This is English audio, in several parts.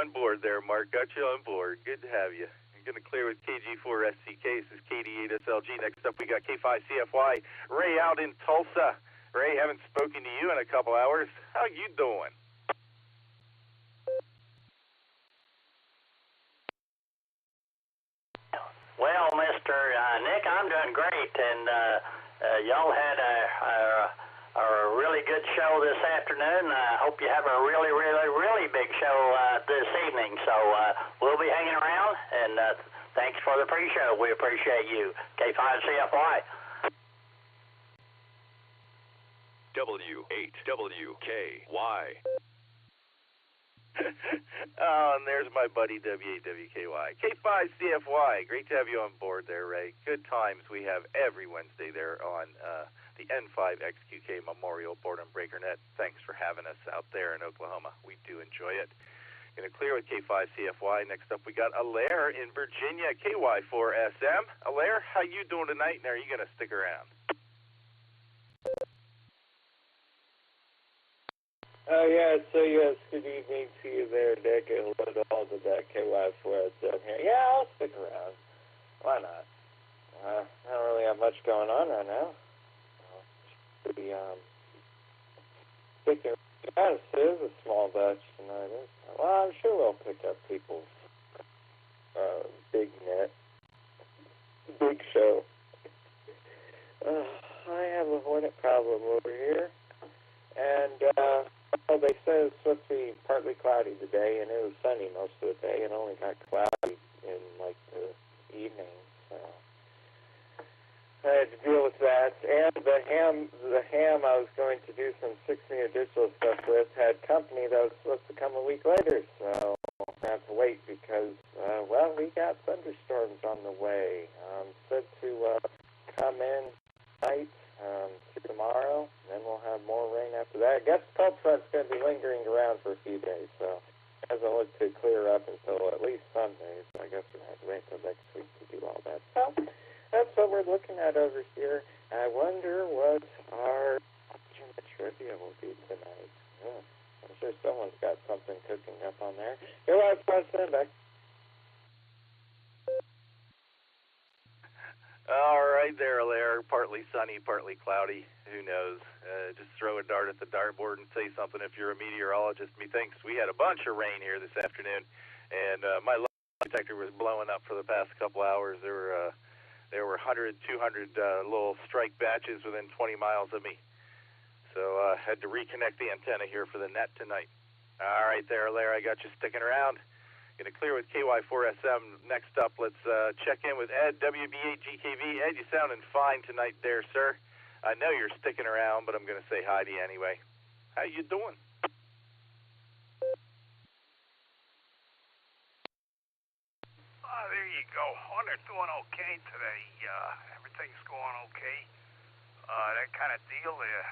on board there, Mark. Got you on board. Good to have you. You're going to clear with KG4SCK. This is KD8SLG. Next up, we got K5CFY. Ray out in Tulsa. Ray, haven't spoken to you in a couple hours. How you doing? Well, Mr. Nick, I'm doing great, and y'all had a really good show this afternoon. I hope you have a really, really, really big show this evening. So we'll be hanging around, and thanks for the pre-show. We appreciate you. K5CFY. W8WKY. Oh, and there's my buddy W8WKY. K5CFY. Great to have you on board there, Ray. Good times we have every Wednesday there on the N5XQK Memorial Board and Breaker Net. Thanks for having us out there in Oklahoma. We do enjoy it. Going to clear with K5CFY. Next up, we got Alaire in Virginia, KY4SM. Alaire, how you doing tonight, and are you going to stick around? Yes, good evening to you there, Dick, and hello to all of that KY4SM here. Yeah, I'll stick around. Why not? I don't really have much going on right now. Pretty, sticking around. It is a small batch tonight. Well, I'm sure we'll pick up people's big net, big show. I have a hornet problem over here, and well, they said it's supposed to be partly cloudy today, and it was sunny most of the day, and only got cloudy in like the evening. So I had to deal with that. And the ham I was going to do some 6-meter digital stuff with had company that was supposed to come a week later. So I have to wait because well, we got thunderstorms on the way. Said to come in tonight. Tomorrow, and then we'll have more rain after that. I guess the cold front's going to be lingering around for a few days, so it doesn't look to clear up until at least Sunday, so I guess we're going to have to wait until next week to do all that. So that's what we're looking at over here. I wonder what our trivia will be tonight. Yeah, I'm sure someone's got something cooking up on there. You're live, President. Back. All right there, Alaire. Partly sunny, partly cloudy. Who knows? Just throw a dart at the dartboard and say something if you're a meteorologist. Methinks we had a bunch of rain here this afternoon, and my lie detector was blowing up for the past couple hours. There were 100, 200 little strike batches within 20 miles of me. So had to reconnect the antenna here for the net tonight. All right there, Alaire. I got you sticking around. Going to clear with KY4SM. Next up, let's check in with Ed, WB8GKV. Ed, you sounding fine tonight there, sir. I know you're sticking around, but I'm going to say hi to you anyway. How you doing? There you go. Hunter's doing okay today. Everything's going okay. That kind of deal there.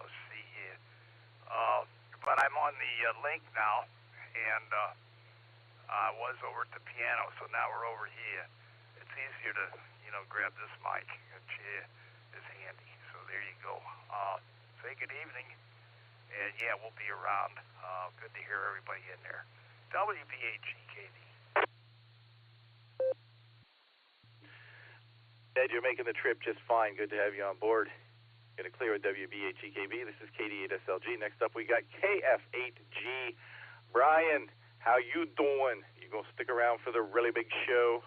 Let's see here. But I'm on the link now, and I was over at the piano, so now we're over here. It's easier to, grab this mic. A chair is handy. So there you go. Say good evening. And yeah, we'll be around. Good to hear everybody in there. WBHGKD. Ed, you're making the trip just fine. Good to have you on board. Going to clear with WB8GKB. This is KD8SLG. Next up, we got KF8G. Brian, how you doing? You going to stick around for the really big show?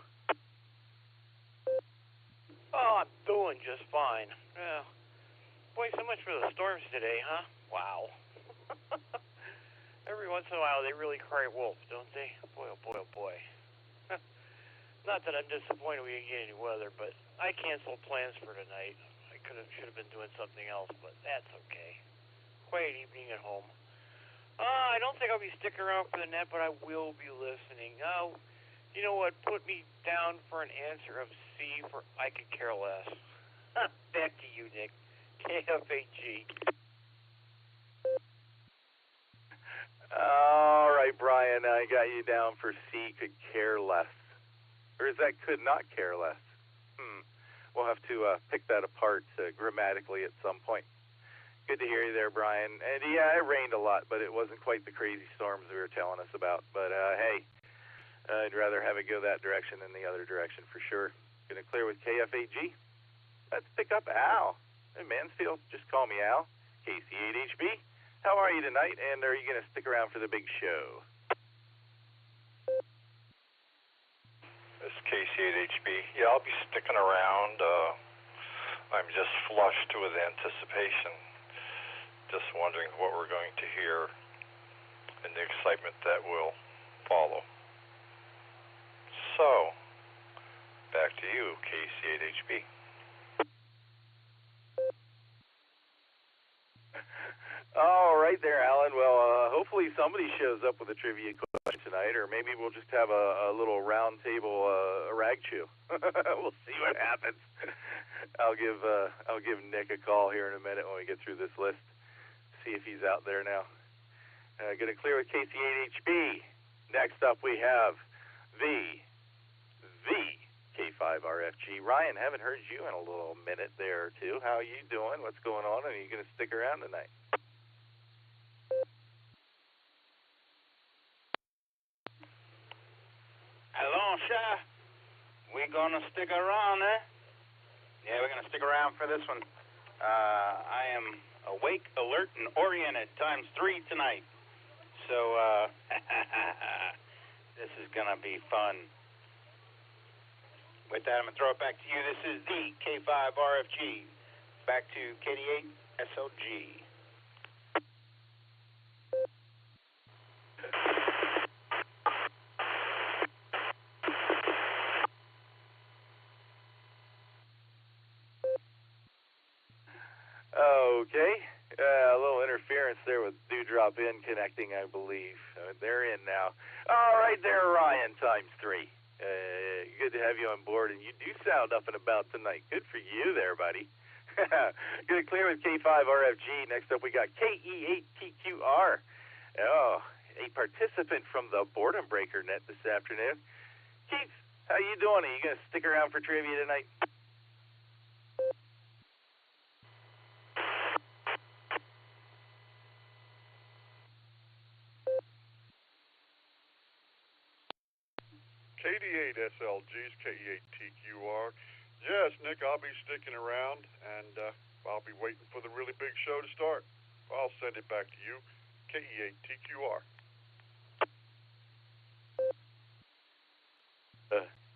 Oh, I'm doing just fine. Yeah. Boy, so much for the storms today, huh? Wow. Every once in a while, they really cry wolf, don't they? Boy, oh boy, oh boy. Not that I'm disappointed we didn't get any weather, but I canceled plans for tonight. I should have been doing something else, but that's okay. Quiet evening at home. I don't think I'll be sticking around for the net, but I will be listening. You know what? Put me down for an answer of C for I could care less. Back to you, Nick. KF8G. All right, Brian, I got you down for C, could care less. Or is that could not care less? We'll have to pick that apart grammatically at some point. Good to hear you there, Brian. And yeah, it rained a lot, but it wasn't quite the crazy storms we were telling us about. But hey, I'd rather have it go that direction than the other direction for sure. Gonna clear with KFAG. Let's pick up Al. Hey, Mansfield, just call me Al. KC8HB. How are you tonight? And are you gonna stick around for the big show? This is KC8HB. Yeah, I'll be sticking around. I'm just flushed with anticipation. Just wondering what we're going to hear and the excitement that will follow. So, back to you, KC8HB. All right there, Alan. Well, hopefully somebody shows up with a trivia question tonight, or maybe we'll just have a little round table rag chew. We'll see what happens. I'll give Nick a call here in a minute when we get through this list. See if he's out there now. Gonna clear with KC8HB. Next up we have the K5RFG. Ryan, haven't heard you in a little minute there or two. How are you doing? What's going on? Are you gonna stick around tonight? Hello, sir. We gonna stick around, eh? Yeah, we're gonna stick around for this one. I am awake, alert, and oriented ×3 tonight. So, this is gonna be fun. With that, I'm gonna throw it back to you. This is the K5RFG. Back to KD8 SLG. Okay. A little interference there with Dewdrop in connecting, I believe. They're in now. All right there, Ryan, ×3. Good to have you on board, and you do sound up and about tonight. Good for you there, buddy. Good to clear with K5RFG. Next up, we got KE8TQR. Oh, a participant from the Boredom Breaker net this afternoon. Keith, how you doing? Are you going to stick around for trivia tonight? KD8 SLG's KE8TQR. Yes, Nick, I'll be sticking around, and I'll be waiting for the really big show to start. I'll send it back to you, KE8TQR.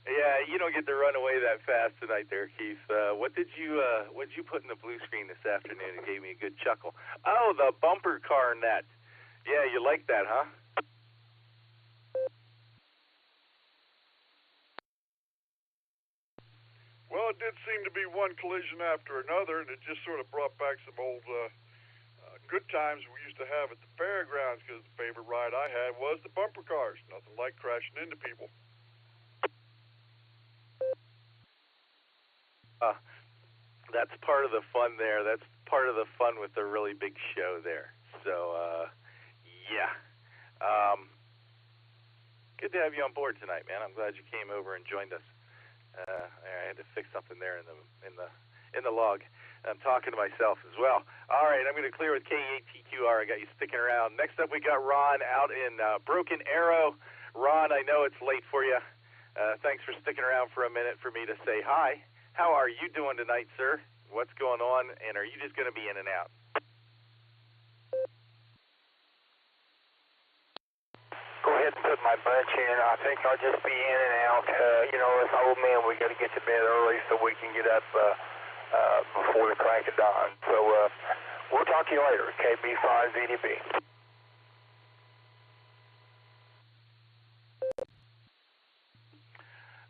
Yeah, you don't get to run away that fast tonight there, Keith. What did you put in the blue screen this afternoon? It gave me a good chuckle. Oh, the bumper car net. Yeah, you like that, huh? Well, it did seem to be one collision after another, and it just sort of brought back some old good times we used to have at the fairgrounds, because the favorite ride I had was the bumper cars. Nothing like crashing into people. That's part of the fun there. That's part of the fun with the really big show there. So, yeah. Good to have you on board tonight, man. I'm glad you came over and joined us. I had to fix something there in the log. I'm talking to myself as well. All right, I'm going to clear with KE8TQR. I got you sticking around. Next up, we got Ron out in Broken Arrow. Ron, I know it's late for you. Thanks for sticking around for a minute for me to say hi. How are you doing tonight, sir? What's going on? And are you just going to be in and out? Go ahead and put my bunch in. I think I'll just be in and out. As old men, we got to get to bed early so we can get up before the crack of dawn. So we'll talk to you later. KB5VDB.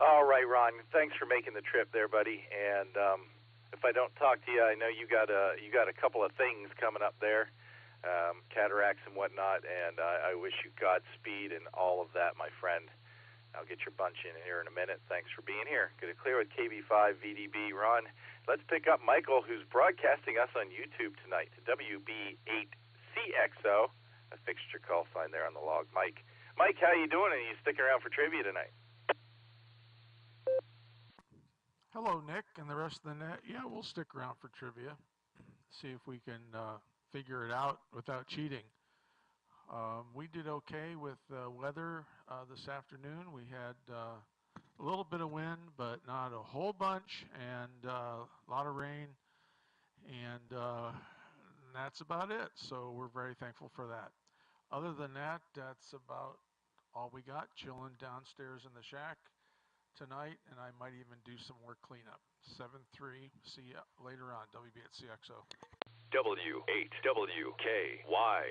All right, Ron. Thanks for making the trip there, buddy. And if I don't talk to you, I know you got a couple of things coming up there, cataracts and whatnot. And I wish you Godspeed and all of that, my friend. I'll get your bunch in here in a minute. Thanks for being here. Good to clear with KB5VDB, Ron. Let's pick up Michael, who's broadcasting us on YouTube tonight. WB8CXO. I fixed your call sign there on the log, Mike. Mike, how you doing? Are you sticking around for trivia tonight? Hello, Nick, and the rest of the net. Yeah, we'll stick around for trivia. See if we can figure it out without cheating. We did okay with weather this afternoon. We had a little bit of wind, but not a whole bunch, and a lot of rain, and that's about it. So we're very thankful for that. Other than that, that's about all we got. Chilling downstairs in the shack tonight, and I might even do some more cleanup. 7-3, see you later on, WB at CXO. W8WKY.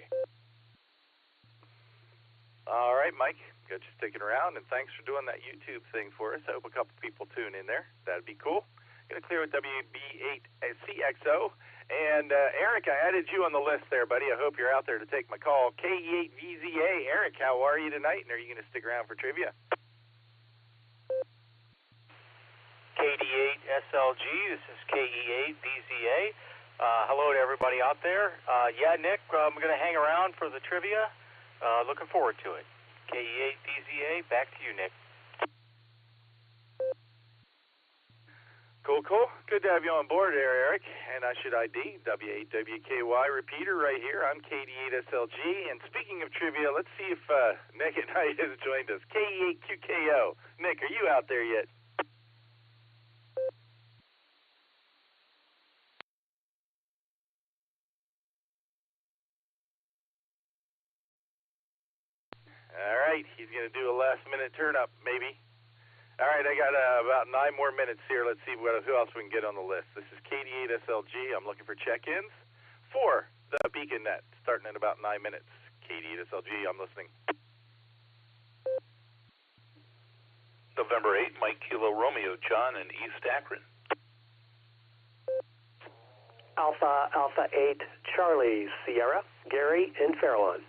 All right, Mike, got you sticking around, and thanks for doing that YouTube thing for us. I hope a couple people tune in there. That'd be cool. Gonna clear with WB8 CXO. And Eric, I added you on the list there, buddy. I hope you're out there to take my call. KE8VZA. Eric, how are you tonight? And are you going to stick around for trivia? KD8SLG. This is KE8VZA. Hello to everybody out there. Yeah, Nick, I'm going to hang around for the trivia. Looking forward to it. KE8VZA, back to you, Nick. Cool, cool. Good to have you on board there, Eric. And I should ID W8WKY repeater right here. I'm KD8SLG. And speaking of trivia, let's see if Nick and I has joined us. KE8QKO. Nick, are you out there yet? All right, he's going to do a last-minute turn-up, maybe. All right, I got about 9 more minutes here. Let's see who else we can get on the list. This is KD8SLG. I'm looking for check-ins for the Beacon Net, starting in about 9 minutes. KD8SLG, I'm listening. November 8, Mike Kilo Romeo, John in East Akron. Alpha 8, Charlie Sierra, Gary in Fairlawn.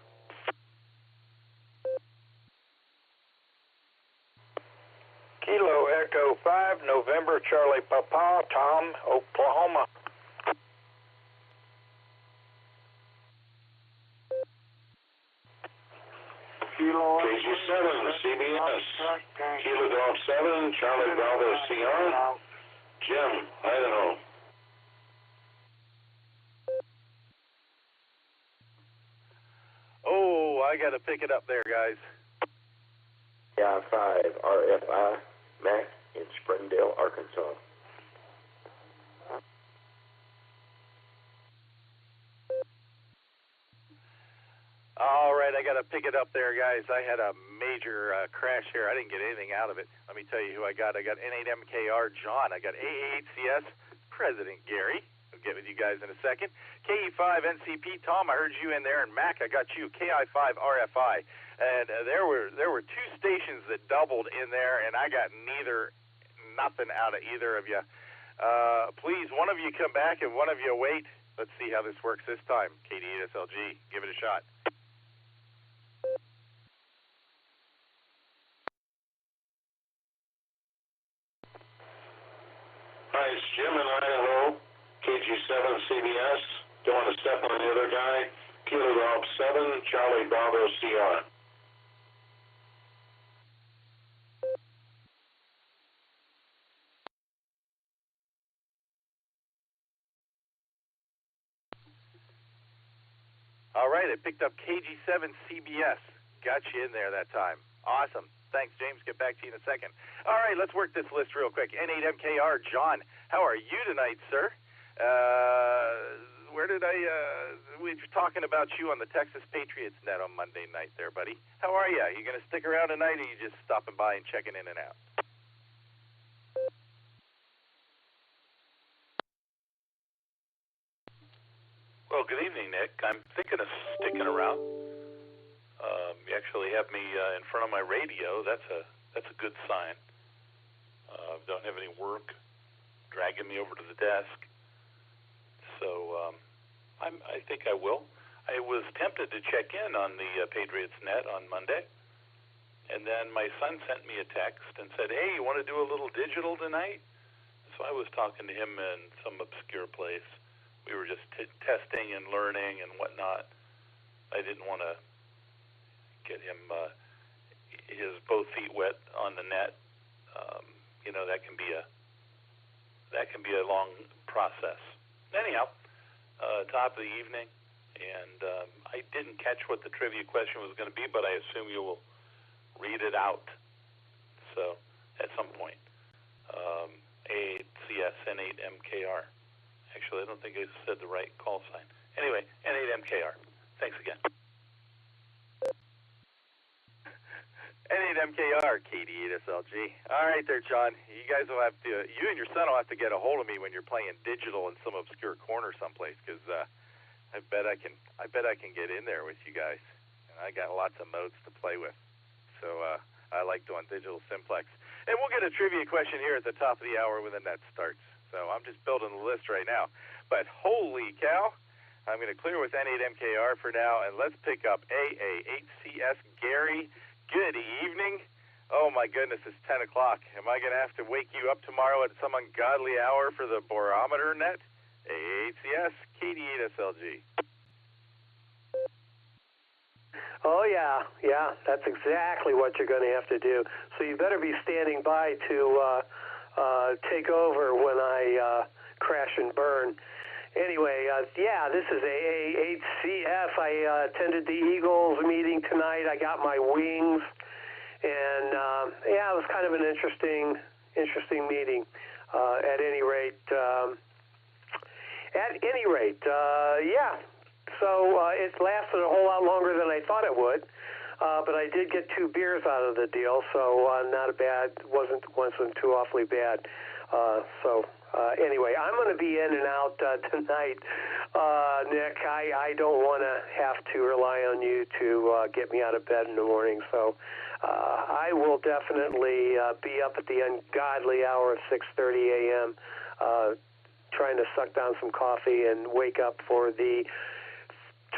Kilo Echo 5, November Charlie Papa, Tom, Oklahoma. KG7, CBS. Kilo Golf 7, Charlie Bravo Sierra. Jim, Idaho. Oh, I got to pick it up there, guys. Yeah, 5, RFI, Mac in Springdale, Arkansas. All right, I got to pick it up there, guys. I had a major crash here. I didn't get anything out of it. Let me tell you who I got. I got N8MKR John. I got AA8CS President Gary. I'll get with you guys in a second. KE5 NCP Tom, I heard you in there. And Mac, I got you. KI5 RFI. And there were 2 stations that doubled in there, and I got nothing out of either of you. Please, one of you come back and one of you wait. Let's see how this works this time. KD8SLG, give it a shot. Hi, it's Jim in Idaho. KG7 CBS. Don't want to step on the other guy. Kilo Golf 7, Charlie Bravo Sierra. All right, I picked up KG7 CBS. Got you in there that time. Awesome. Thanks, James. Get back to you in a second. All right, let's work this list real quick. N8MKR, John, how are you tonight, sir? We were talking about you on the Texas Patriots Net on Monday night there, buddy. How are you? You going to stick around tonight, or are you just stopping by and checking in and out? Well, good evening, Nick. I'm thinking of sticking around. You actually have me in front of my radio. That's a good sign. Don't have any work dragging me over to the desk. So I think I will. I was tempted to check in on the Patriots Net on Monday, and then my son sent me a text and said, "Hey, you want to do a little digital tonight?" So I was talking to him in some obscure place. We were just testing and learning and whatnot. I didn't want to get him his both feet wet on the net. That can be a long process. Anyhow, top of the evening. And I didn't catch what the trivia question was going to be, but I assume you will read it out. So at some point. A8CS N8MKR. Actually, I don't think I said the right call sign. Anyway, N8MKR. Thanks again. N8MKR, KD8SLG. All right there, John. You guys will have to, you and your son will have to get a hold of me when you're playing digital in some obscure corner someplace, because I bet I can get in there with you guys. And I got lots of modes to play with. So I like doing digital simplex. And we'll get a trivia question here at the top of the hour when the net starts. So I'm just building the list right now. But holy cow, I'm going to clear with N8MKR for now, and let's pick up AA8CS. Gary, good evening. Oh my goodness, it's 10 o'clock. Am I going to have to wake you up tomorrow at some ungodly hour for the barometer net? AA8CS, KD8SLG. Oh, yeah, that's exactly what you're going to have to do. So you better be standing by to take over when I crash and burn. Anyway, this is AA8CF. I attended the Eagles meeting tonight. I got my wings, and it was kind of an interesting meeting. At any rate, So it lasted a whole lot longer than I thought it would, but I did get 2 beers out of the deal, so not a bad. wasn't too awfully bad. Anyway, I'm going to be in and out tonight, Nick. I don't want to have to rely on you to get me out of bed in the morning, so I will definitely be up at the ungodly hour of 6:30 a.m. Trying to suck down some coffee and wake up for the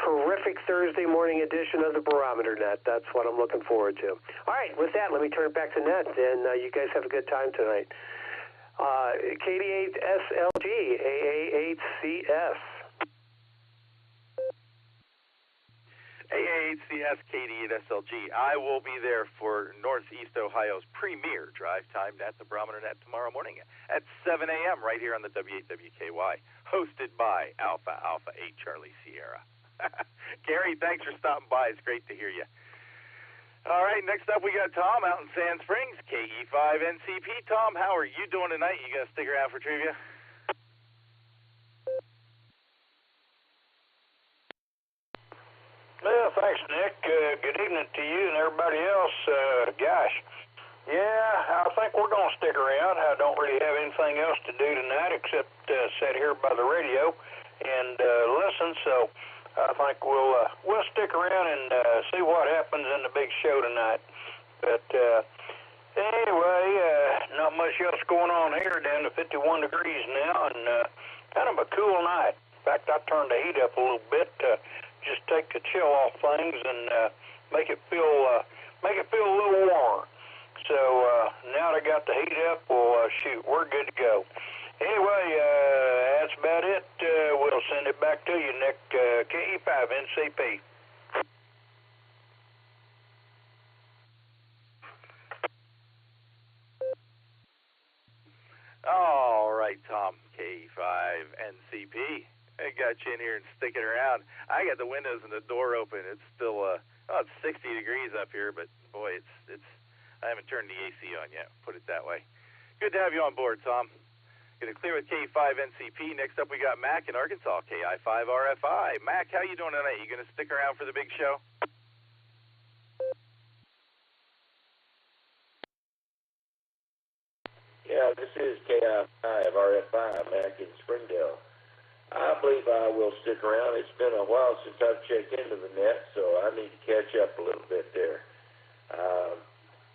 terrific Thursday morning edition of the Barometer Net. That's what I'm looking forward to. All right, with that, let me turn it back to Net, and you guys have a good time tonight. KD8SLG, AA8CS. AA8CS, KD8SLG. I will be there for Northeast Ohio's premier drive time net, the Barometer Net, tomorrow morning at 7 a.m. right here on the W8WKY, hosted by Alpha 8 Charlie Sierra. Gary, thanks for stopping by. It's great to hear you. All right, next up we got Tom out in Sand Springs, KE5NCP. Tom, how are you doing tonight? You going to stick around for trivia? Well, thanks, Nick. Good evening to you and everybody else. I think we're going to stick around. I don't really have anything else to do tonight except sit here by the radio and listen, so I think we'll stick around and see what happens in the big show tonight. But anyway, not much else going on here. Down to 51 degrees now, and kind of a cool night. In fact, I turned the heat up a little bit to just take the chill off things and make it feel a little warmer. So now that I got the heat up, well, we're good to go. Anyway, that's about it. We'll send it back to you, Nick. KE5NCP. All right, Tom, KE5NCP. I got you in here and sticking around. I got the windows and the door open. It's still it's 60 degrees up here, but boy, it's I haven't turned the AC on yet. Put it that way. Good to have you on board, Tom. Going to clear with KE5NCP. Next up, we got Mac in Arkansas, KI5RFI. Mac, how you doing tonight? You going to stick around for the big show? Yeah, this is KI5RFI, Mac in Springdale. I believe I will stick around. It's been a while since I've checked into the net, so I need to catch up a little bit there.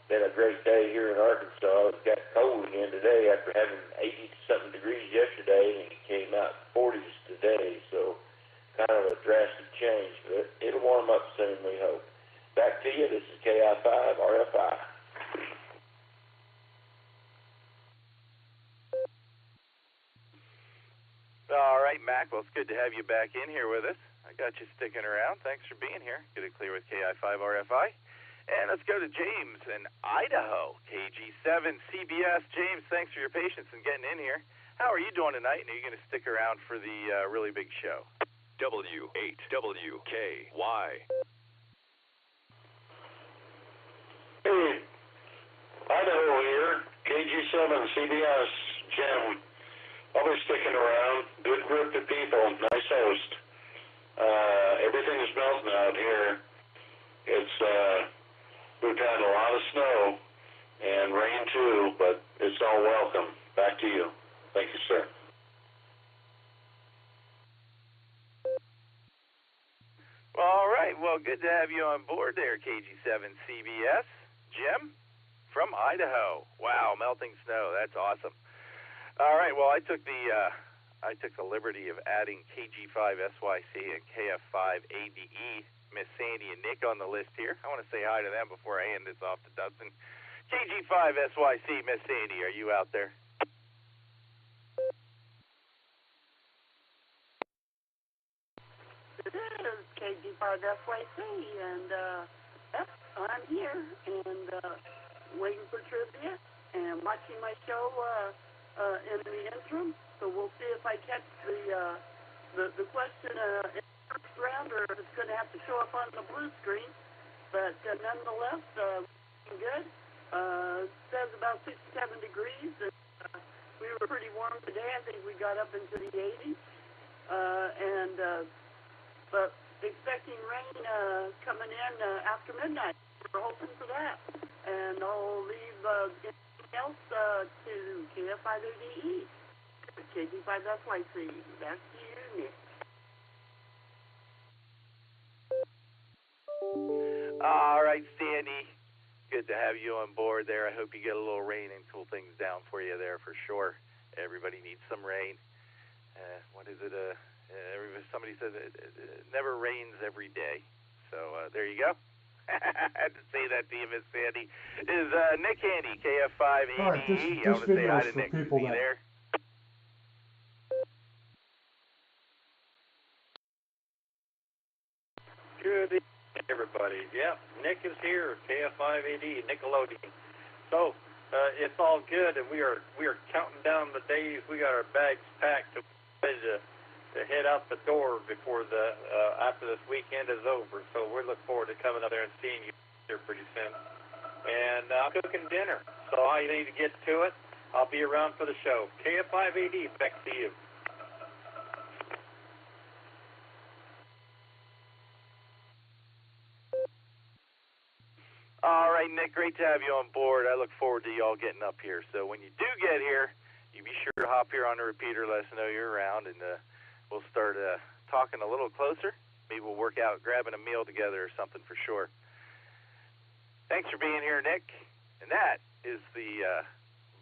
Been a great day here in Arkansas. It got cold again today after having 80-something degrees yesterday, and it came out 40s today, so kind of a drastic change, but it'll warm up soon, we hope. Back to you. This is KI5RFI. All right, Mac. Well, it's good to have you back in here with us. I got you sticking around. Thanks for being here. Get it clear with KI5RFI. And let's go to James in Idaho, KG7 CBS. James, thanks for your patience in getting in here. How are you doing tonight? And are you going to stick around for the really big show? W8WKY. Hey, Idaho here, KG7 CBS, Jim. I'll be sticking around. Good group of people, nice host. Everything is melting out here. We've had a lot of snow and rain too, but it's all welcome. Back to you. Thank you, sir. All right. Well, good to have you on board there, KG7 CBS. Jim from Idaho. Wow, melting snow. That's awesome. All right. Well, I took the liberty of adding KG5 SYC and KF5 ADE, Miss Sandy and Nick on the list here. I want to say hi to them before I hand this off to Dustin. KG5 SYC, Miss Sandy, are you out there? It is KG5 SYC, and I'm here and waiting for trivia and watching my show in the interim. So we'll see if I catch the question in the first round, or if it's going to have to show up on the blue screen. But nonetheless, good. Says about 67 degrees, and we were pretty warm today. I think we got up into the 80s, but expecting rain coming in after midnight. We're hoping for that. And I'll leave anything else to KF5ADE, KG5SYC. Back to you, Nick. All right, Sandy. Good to have you on board there. I hope you get a little rain and cool things down for you there for sure. Everybody needs some rain. What is it? Somebody said it never rains every day. So there you go. I had to say that to you, Miss Sandy. Is Nick Handy, KF5ADE. All right, I want to say hi to Nick. People you there? Good evening, everybody. Yeah, Nick is here, KF5AD, Nickelodeon. So it's all good, and we are counting down the days. We got our bags packed to head out the door before after this weekend is over. So we look forward to coming up there and seeing you here pretty soon. And I'm cooking dinner, so I need to get to it. I'll be around for the show. KF5AD, back to you. All right, Nick, great to have you on board. I look forward to y'all getting up here. So when you do get here, you be sure to hop here on the repeater, let us know you're around, and we'll start talking a little closer. Maybe we'll work out grabbing a meal together or something for sure. Thanks for being here, Nick. And that is the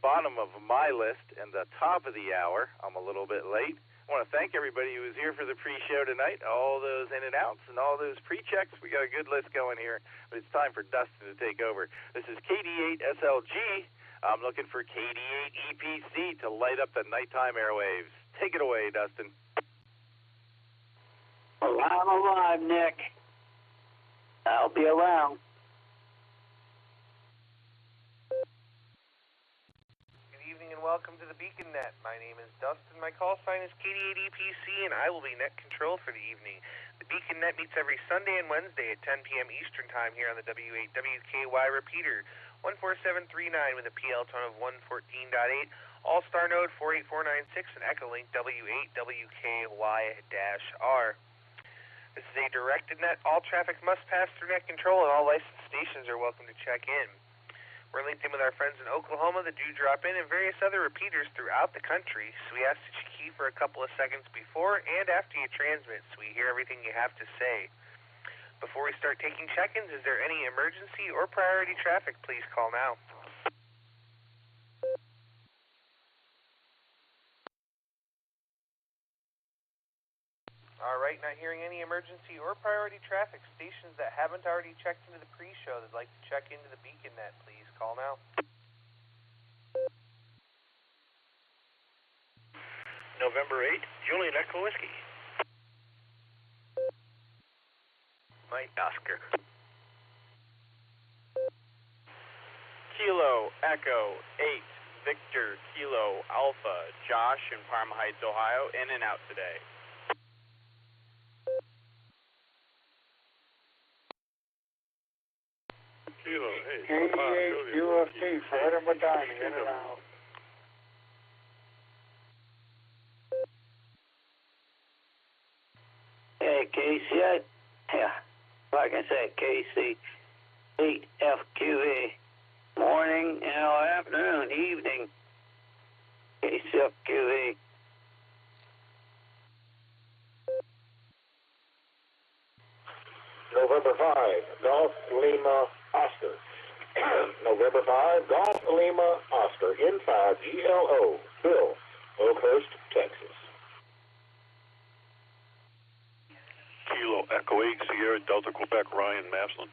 bottom of my list and the top of the hour. I'm a little bit late. I want to thank everybody who was here for the pre-show tonight, all those in and outs and all those pre-checks. We got a good list going here, but it's time for Dustin to take over. This is KD8SLG. I'm looking for KD8EPC to light up the nighttime airwaves. Take it away, Dustin. Well, I'm alive, Nick. I'll be around. And welcome to the Beacon Net. My name is Dustin. My call sign is KD8EPC, and I will be net control for the evening. The Beacon Net meets every Sunday and Wednesday at 10 p.m. Eastern Time here on the W8WKY repeater, 14739 with a PL tone of 114.8, All-Star node 48496, and Echolink W8WKY-R. This is a directed net. All traffic must pass through net control, and all licensed stations are welcome to check in. We're linked in with our friends in Oklahoma, the Dewdrop Inn, and various other repeaters throughout the country, so we ask that you key for a couple of seconds before and after you transmit so we hear everything you have to say. Before we start taking check-ins, is there any emergency or priority traffic? Please call now. All right, not hearing any emergency or priority traffic. Stations that haven't already checked into the pre-show that'd like to check into the Beacon Net, please call now. November 8th, Julian Echo Whiskey. Mike Oscar. Kilo Echo 8 Victor Kilo Alpha Josh in Parma Heights, Ohio, in and out today. Kilo. Hey, KEH UFT, Fred and Medina, in and out. Hey, KC, yeah, like I said, KC, 8FQV, morning, afternoon, evening, KCFQV. November 5, Golf Lima Oscar. November 5, Golf Lima Oscar, N5 GLO, Bill, Oakhurst, Texas. Kilo Echo 8 Sierra Delta Quebec Ryan Maslin.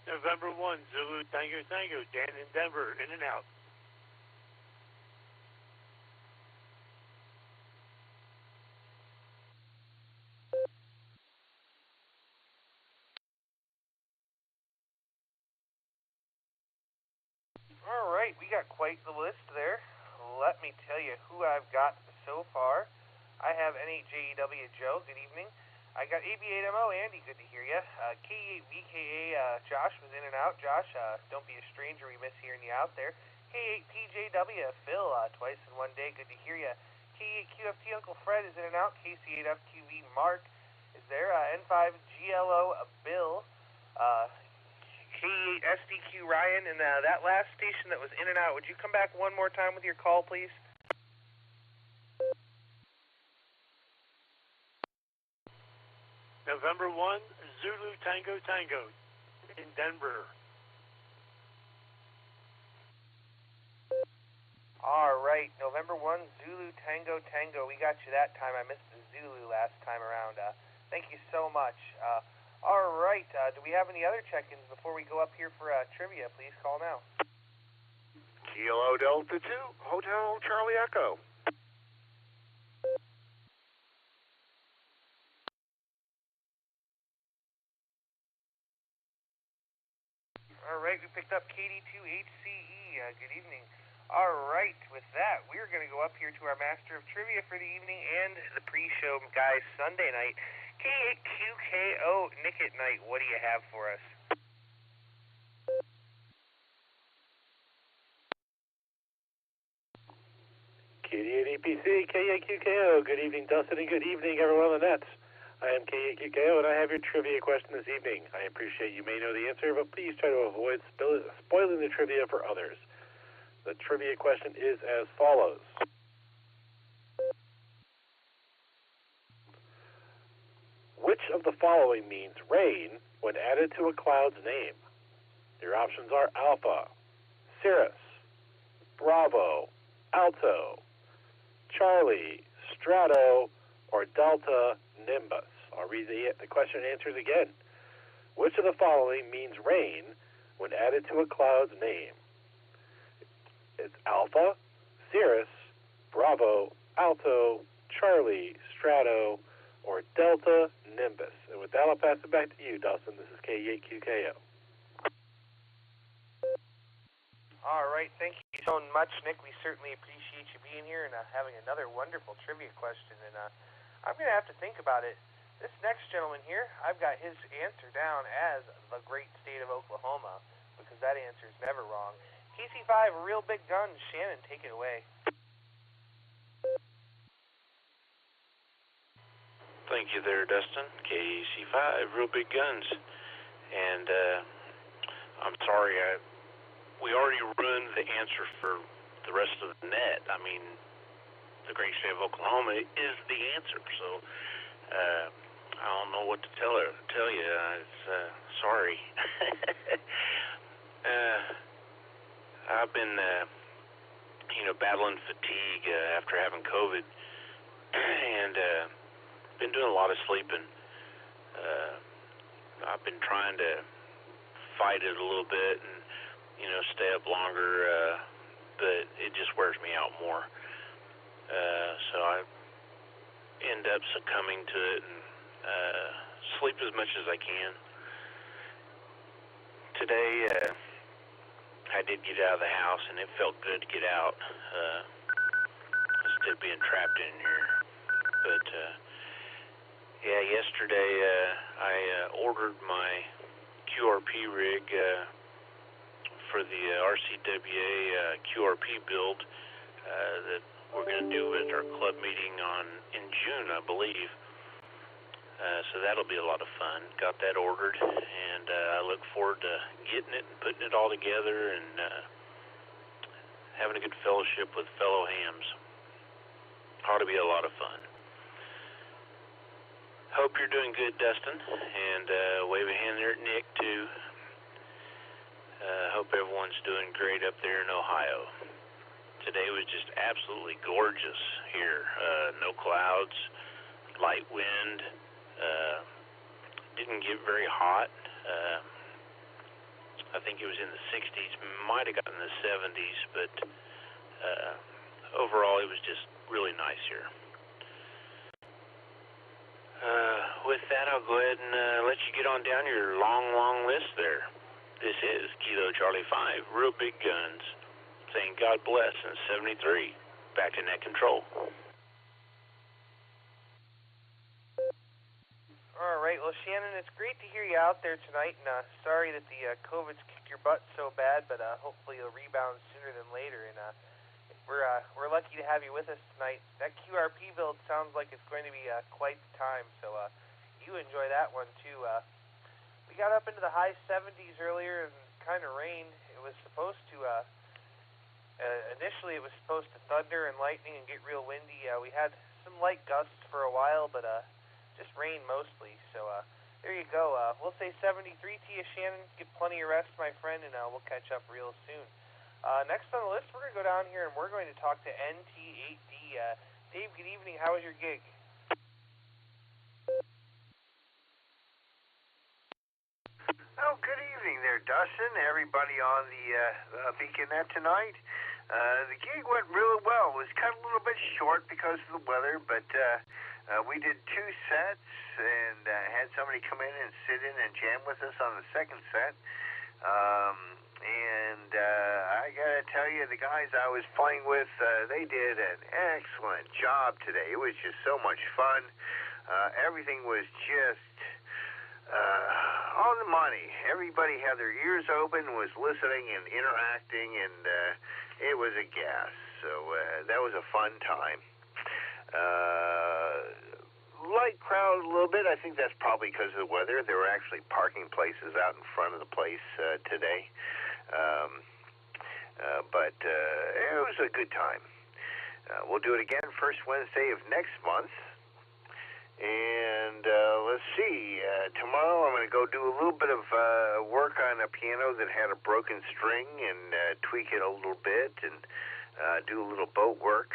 November 1 Zulu Tango Tango, Dan in Denver, in and out. All right, we got quite the list there. Let me tell you who I've got so far. I have NHJEW Joe, good evening. I got AB8MO Andy, good to hear you. K8VKA Josh was in and out. Josh, don't be a stranger, we miss hearing you out there. K8PJW Phil, twice in one day, good to hear you. K8QFT Uncle Fred is in and out. KC8FQV Mark is there. N5GLO Bill. K8SDQ Ryan, and that last station that was in and out, would you come back one more time with your call, please? November 1 Zulu Tango Tango, in Denver. All right, November 1 Zulu Tango Tango. We got you that time. I missed the Zulu last time around. Thank you so much. All right, do we have any other check-ins before we go up here for trivia? Please call now. Kilo Delta 2, Hotel Charlie Echo. All right, we picked up KD2HCE. Good evening. All right, with that, we're going to go up here to our Master of Trivia for the evening and the pre-show guys Sunday night. K8QKO Nick at Night, what do you have for us? KD8APC, K8QKO. Good evening, Dustin, and good evening, everyone on the nets. I am K8QKO, and I have your trivia question this evening. I appreciate you may know the answer, but please try to avoid spoiling the trivia for others. The trivia question is as follows. Which of the following means rain when added to a cloud's name? Your options are Alpha, Cirrus, Bravo, Alto, Charlie, Strato, or Delta, Nimbus. I'll read the question and answers again. Which of the following means rain when added to a cloud's name? It's Alpha, Cirrus, Bravo, Alto, Charlie, Strato, or Delta, Nimbus. And with that, I'll pass it back to you, Dustin. This is K8QKO. All right, thank you so much, Nick. We certainly appreciate you being here and having another wonderful trivia question. And I'm going to have to think about it. This next gentleman here, I've got his answer down as the great state of Oklahoma, because that answer is never wrong. KC5, Real Big Guns. Shannon, take it away. Thank you there, Dustin. KC5, Real Big Guns. And I'm sorry, we already ruined the answer for the rest of the net. I mean, the great state of Oklahoma is the answer. So I don't know what to tell you. It's sorry. I've been, battling fatigue after having COVID, and been doing a lot of sleeping. I've been trying to fight it a little bit and, stay up longer, but it just wears me out more. So I end up succumbing to it and sleep as much as I can. Today, I did get out of the house, and it felt good to get out instead of being trapped in here. But Yeah, yesterday I ordered my QRP rig for the RCWA QRP build that we're going to do at our club meeting in June, I believe. So that'll be a lot of fun. Got that ordered, and I look forward to getting it and putting it all together and having a good fellowship with fellow hams. Ought to be a lot of fun. Hope you're doing good, Dustin, and wave a hand there at Nick, too. Hope everyone's doing great up there in Ohio. Today was just absolutely gorgeous here. No clouds, light wind. Didn't get very hot. I think it was in the 60s, might have gotten in the 70s, but overall it was just really nice here. With that, I'll go ahead and let you get on down your long list there. This is Kilo Charlie 5, Real Big Guns, saying God bless in 73. Back to net control. All right, well, Shannon, it's great to hear you out there tonight, and sorry that the COVID's kicked your butt so bad, but hopefully you'll rebound sooner than later, and we're lucky to have you with us tonight. That QRP build sounds like it's going to be quite the time, so you enjoy that one, too. We got up into the high 70s earlier and kind of rained. It was supposed to, initially it was supposed to thunder and lightning and get real windy. We had some light gusts for a while, but just rain mostly. So there you go. We'll say 73 to you, Shannon. Get plenty of rest, my friend, and we'll catch up real soon. Next on the list, we're going to go down here and we're going to talk to NT8D. Dave, good evening. How was your gig? Oh, good evening there, Dustin. Everybody on the Beaconette tonight. The gig went really well. It was cut a little bit short because of the weather, but we did 2 sets and had somebody come in and sit in and jam with us on the second set. And I gotta tell you, the guys I was playing with, they did an excellent job today. It was just so much fun. Everything was just on the money. Everybody had their ears open, was listening and interacting, and it was a gas. So that was a fun time. Light crowd a little bit. I think that's probably because of the weather. There were actually parking places out in front of the place today. But it was a good time. We'll do it again first Wednesday of next month. And let's see, tomorrow I'm going to go do a little bit of work on a piano that had a broken string and tweak it a little bit and do a little boat work.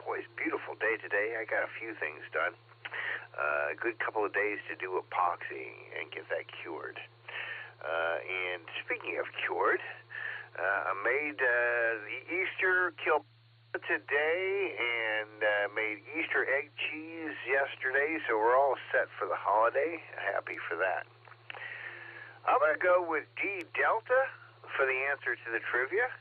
Boy, it's a beautiful day today. I got a few things done. A good couple of days to do epoxy and get that cured. And speaking of cured, I made the Easter kill today and made Easter egg cheese yesterday, so we're all set for the holiday. Happy for that. I'm going to go with D Delta for the answer to the trivia.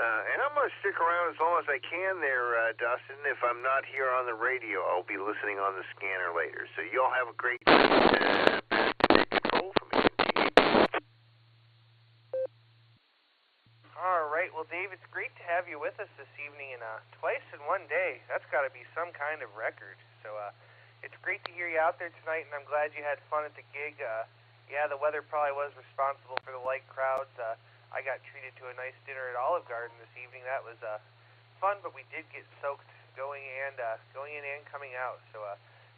And I'm going to stick around as long as I can there, Dustin. If I'm not here on the radio, I'll be listening on the scanner later. So you all have a great night. Control from All right. Well, Dave, it's great to have you with us this evening, and twice in one day. That's got to be some kind of record. So it's great to hear you out there tonight, and I'm glad you had fun at the gig. Yeah, the weather probably was responsible for the light crowds. I got treated to a nice dinner at Olive Garden this evening. That was fun, but we did get soaked going in and coming out. So,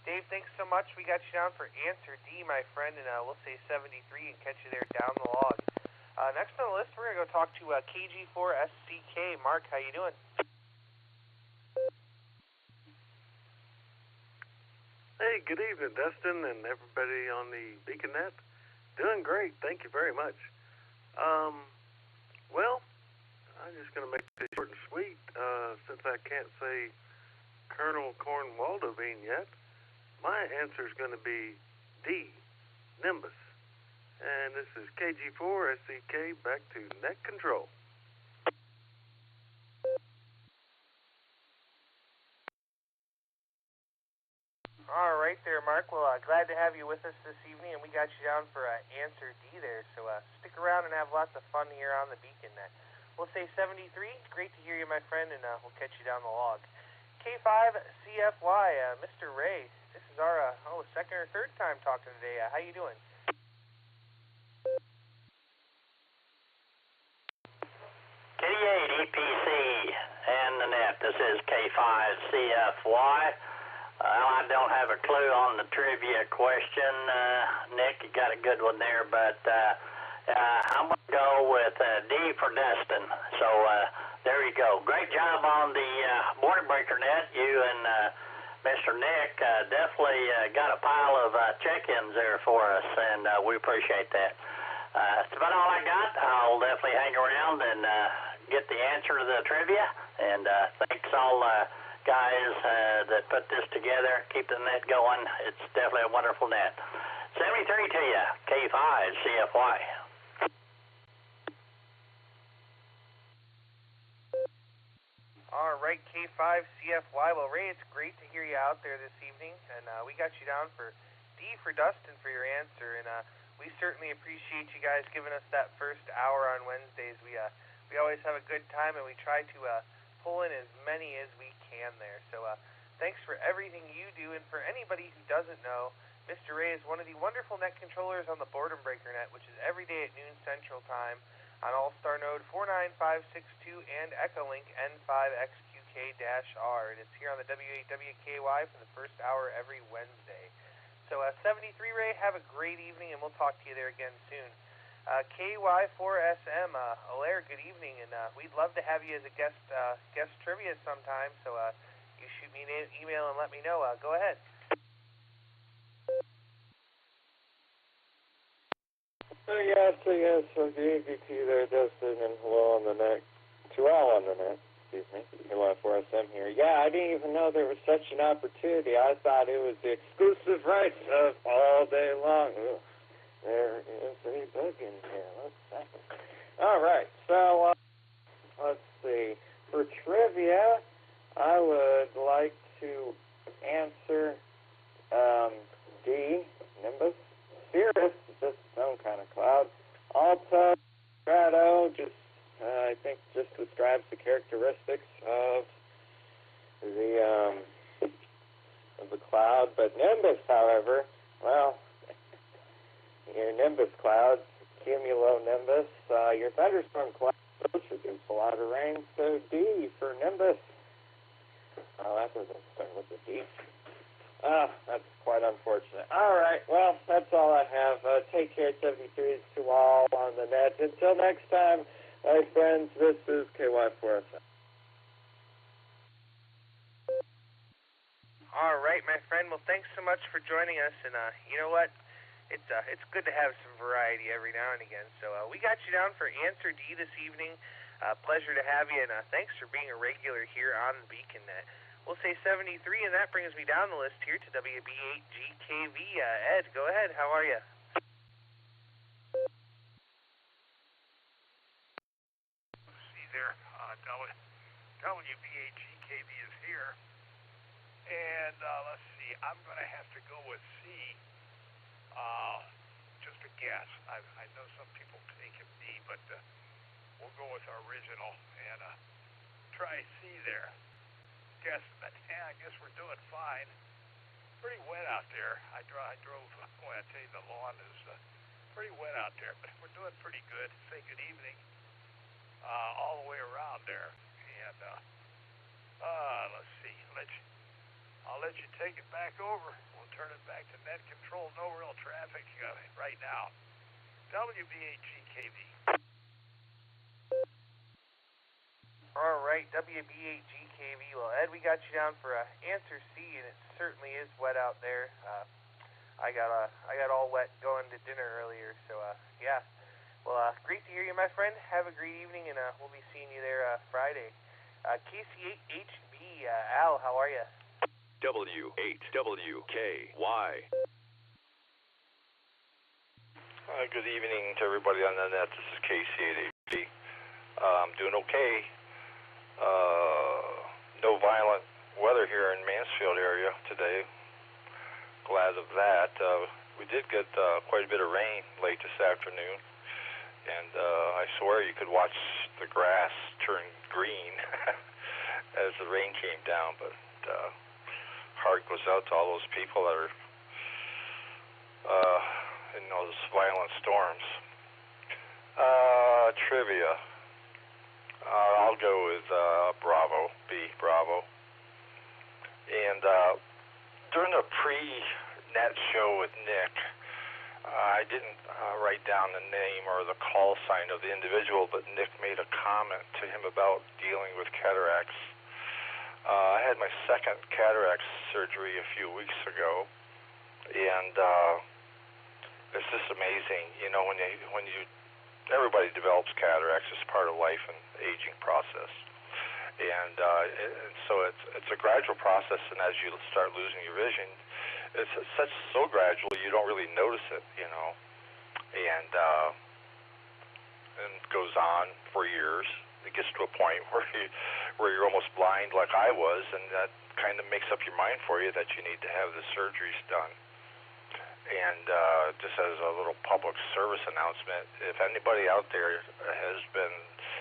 Dave, thanks so much. We got you down for answer D, my friend, and we'll say 73 and catch you there down the log. Next on the list, we're going to go talk to KG4SCK. Mark, how you doing? Hey, good evening, Dustin, and everybody on the Beaconette. Doing great. Thank you very much. Well, I'm just going to make this short and sweet, since I can't say Colonel Corn Waldo Bean yet. My answer is going to be D, Nimbus. And this is KG4SCK, back to net control. All right there, there, Mark. Well, glad to have you with us this evening, and we got you down for Answer D there. So stick around and have lots of fun here on the Beacon Net. We'll say 73. Great to hear you, my friend, and we'll catch you down the log. K5CFY, Mr. Ray. This is our second or third time talking today. How you doing? 88 EPC and the net. This is K5CFY. I don't have a clue on the trivia question, Nick. You got a good one there, but I'm going to go with D for Dustin. So there you go. Great job on the border breaker net. You and Mr. Nick definitely got a pile of check-ins there for us, and we appreciate that. That's about all I got. I'll definitely hang around and get the answer to the trivia. And thanks all guys that put this together, keep the net going. It's definitely a wonderful net. 73 to you, K5CFY. All right, K5CFY. Well, Ray, it's great to hear you out there this evening, and we got you down for D for Dustin for your answer, and we certainly appreciate you guys giving us that first hour on Wednesdays. We always have a good time, and we try to pull in as many as we can there. So thanks for everything you do, and for anybody who doesn't know, Mr. Ray is one of the wonderful net controllers on the Boredom Breaker net, which is every day at noon Central Time on All-Star Node 49562 and Echolink N5XQK-R. And it's here on the W8WKY for the first hour every Wednesday. So 73 Ray, have a great evening, and we'll talk to you there again soon. KY4SM, Alaire, good evening, and we'd love to have you as a guest trivia sometime. So you shoot me an email and let me know. Go ahead. Yes, so the AVP there, Dustin, and hello on the net, to all on the net, excuse me, KY4SM here. Yeah, I didn't even know there was such an opportunity. I thought it was the exclusive rights of all day long. Ooh, there is a bug in here. Let's see. All right, so let's see. For trivia, I would like to answer D, Nimbus. Cirrus, just some kind of cloud. Alta, Strato, I think just describes the characteristics of the cloud. But Nimbus, however, well, your Nimbus clouds, cumulonimbus, your thunderstorm clouds, those produce a lot of rain. So D for Nimbus. Oh, that doesn't start with a D. That's quite unfortunate. All right, well, that's all I have. Take care, 73s to all on the net. Until next time, my friends, this is KY4SM. All right, my friend. Well, thanks so much for joining us. And you know what? It's good to have some variety every now and again. So we got you down for Answer D this evening. Pleasure to have you, and thanks for being a regular here on Beacon Net. We'll say 73, and that brings me down the list here to WB8GKV. Ed, go ahead. How are you? See there, WB8GKV is here. And let's see, I'm going to have to go with C. Just a guess. I know some people think of D, but we'll go with our original and try C there. Guess, but yeah, I guess we're doing fine. Pretty wet out there. I drove. Boy, I tell you, the lawn is pretty wet out there, but we're doing pretty good. Say good evening all the way around there. And let's see. I'll let you take it back over. We'll turn it back to net control. No real traffic right now. WB8GKV. All right, WB8GKV. Well, Ed, we got you down for Answer C, and it certainly is wet out there. I got all wet going to dinner earlier, so yeah. Well, great to hear you, my friend. Have a great evening, and we'll be seeing you there Friday. KC8HB, Al, how are you? W8WKY. Good evening to everybody on the net. This is KC8HB. I'm doing okay. No violent weather here in Mansfield area today. glad of that. We did get quite a bit of rain late this afternoon, and I swear you could watch the grass turn green as the rain came down, but heart goes out to all those people that are in those violent storms. Trivia. I'll go with Bravo, B, Bravo. And during the pre-net show with Nick, I didn't write down the name or the call sign of the individual, but Nick made a comment to him about dealing with cataracts. I had my second cataract surgery a few weeks ago, and it's just amazing, you know, when you everybody develops cataracts as part of life and aging process, and so it's a gradual process, and as you start losing your vision, it's so gradual you don't really notice it, you know, and it goes on for years. It gets to a point where you're almost blind like I was, and that kind of makes up your mind for you that you need to have the surgeries done. And just as a little public service announcement, if anybody out there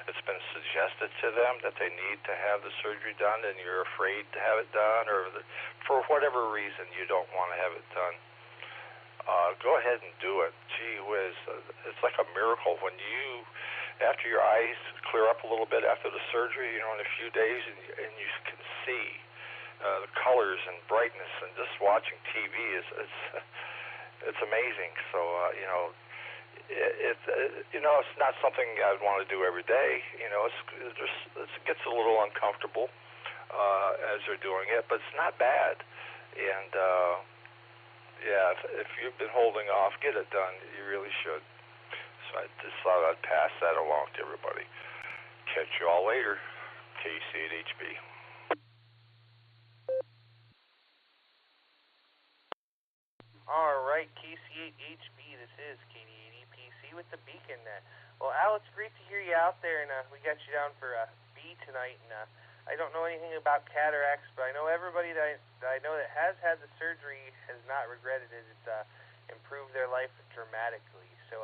it's been suggested to them that they need to have the surgery done and you're afraid to have it done, or for whatever reason you don't want to have it done, go ahead and do it. Gee whiz, it's like a miracle when after your eyes clear up a little bit after the surgery, you know, in a few days, and you can see the colors and brightness, and just watching TV it's amazing. So you know, it's not something I'd want to do every day. You know, it gets a little uncomfortable as they're doing it, but it's not bad. And yeah, if you've been holding off, get it done. You really should. So I just thought I'd pass that along to everybody. Catch you all later. KC at HB. All right, KC8HB, this is KD8EPC with the Beacon. Well, Al, it's great to hear you out there, and we got you down for B tonight. And I don't know anything about cataracts, but I know everybody that I know that has had the surgery has not regretted it. It's improved their life dramatically. So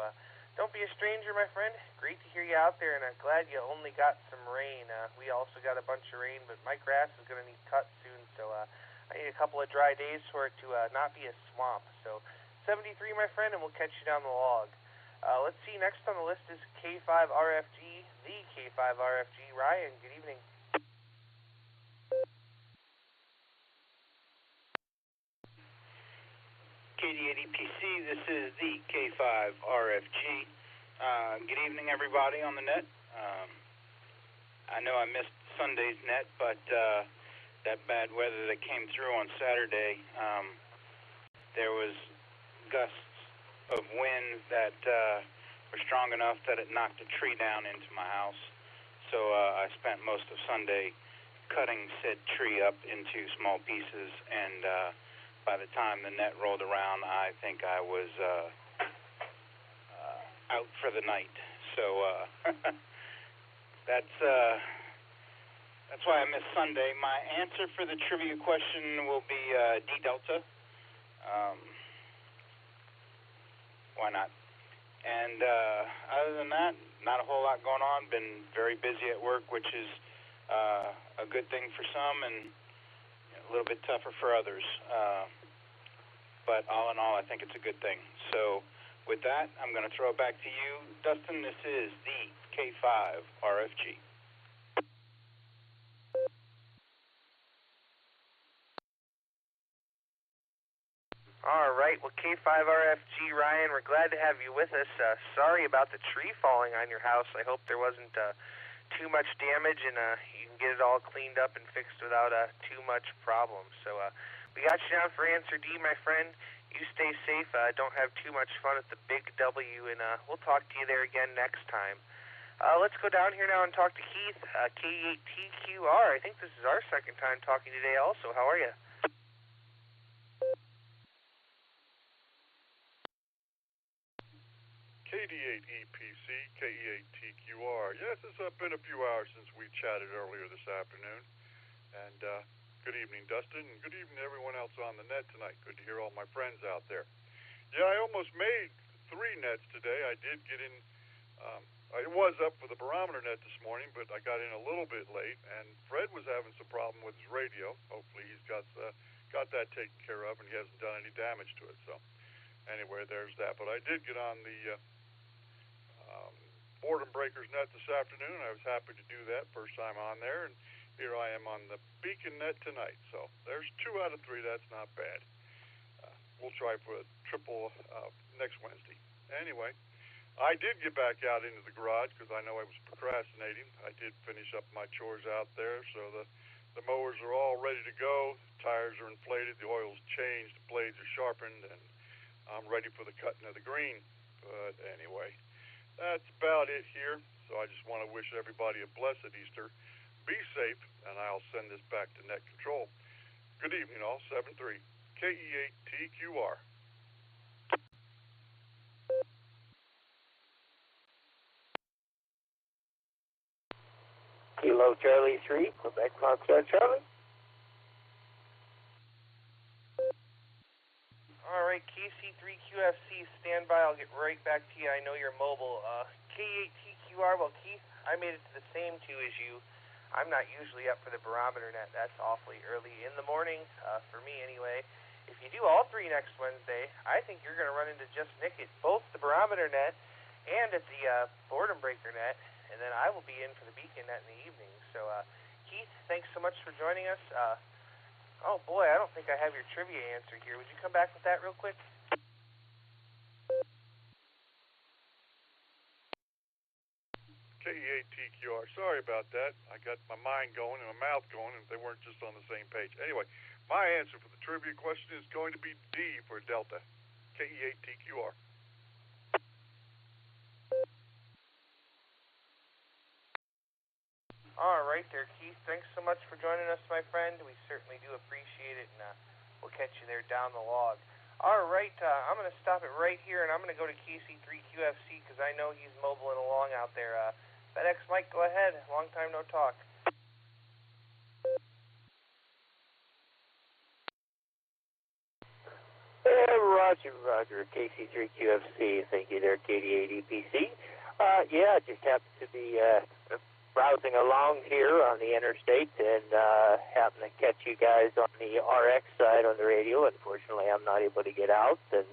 don't be a stranger, my friend. Great to hear you out there, and I'm glad you only got some rain. We also got a bunch of rain, but my grass is going to need cut soon, so I need a couple of dry days for it to not be a swamp. So 73, my friend, and we'll catch you down the log. Let's see, next on the list is K5RFG, the K5RFG. Ryan, good evening. KD8EPC, this is the K5RFG. Good evening, everybody on the net. I know I missed Sunday's net, but that bad weather that came through on Saturday, there was gusts of wind that were strong enough that it knocked a tree down into my house. So I spent most of Sunday cutting said tree up into small pieces, and by the time the net rolled around, I think I was out for the night. So that's why I missed Sunday. My answer for the trivia question will be D Delta. Why not? And other than that, not a whole lot going on. Been very busy at work, which is a good thing for some and a little bit tougher for others. But all in all, I think it's a good thing. So with that, I'm going to throw it back to you, Dustin. This is the K5RFG. All right, well, K5RFG, Ryan, we're glad to have you with us. Sorry about the tree falling on your house. I hope there wasn't too much damage, and you can get it all cleaned up and fixed without too much problem. So we got you down for answer D, my friend. You stay safe. Don't have too much fun at the big W, and we'll talk to you there again next time. Let's go down here now and talk to Keith, K8TQR. I think this is our second time talking today also. How are you? KD8EPC, KE8TQR. Yes, it's been a few hours since we chatted earlier this afternoon. And Good evening, Dustin, and good evening to everyone else on the net tonight. Good to hear all my friends out there. Yeah, I almost made 3 nets today. I did get in, I was up for the barometer net this morning, but I got in a little bit late, and Fred was having some problem with his radio. Hopefully he's got that taken care of, and he hasn't done any damage to it. So anyway, there's that. But I did get on the Boredom Breakers net this afternoon. I was happy to do that, first time on there, and here I am on the Beacon net tonight. So there's 2 out of 3. That's not bad. We'll try for a triple next Wednesday. Anyway, I did get back out into the garage because I know I was procrastinating. I did finish up my chores out there, so the mowers are all ready to go. Tires are inflated, the oil's changed, the blades are sharpened, and I'm ready for the cutting of the green. But anyway, that's about it here. So I just want to wish everybody a blessed Easter. Be safe, and I'll send this back to net control. Good evening, all. 7-3 KE8TQR. Kilo Charlie 3, Quebec Foxtrot Charlie. All right, KC3QFC, stand by. I'll get right back to you. I know you're mobile. K8TQR, well, Keith, I made it to the same 2 as you. I'm not usually up for the barometer net. That's awfully early in the morning, for me anyway. If you do all 3 next Wednesday, I think you're going to run into just Nick at both the barometer net and at the Boredom Breaker net, and then I will be in for the Beacon net in the evening. So, Keith, thanks so much for joining us. Oh boy, I don't think I have your trivia answer here. Would you come back with that real quick? KE8TQR. Sorry about that. I got my mind going and my mouth going, and they weren't just on the same page. Anyway, my answer for the trivia question is going to be D for Delta. KE8TQR. All right there, Keith. Thanks so much for joining us, my friend. We certainly do appreciate it, and we'll catch you there down the log. All right, I'm going to stop it right here, and I'm going to go to KC3QFC because I know he's mobile and along out there. FedEx Mike, go ahead. Long time no talk. Roger, KC3QFC. Thank you there, KD8EPC. Yeah, just happened to be browsing along here on the interstate and happened to catch you guys on the RX side on the radio. Unfortunately, I'm not able to get out, and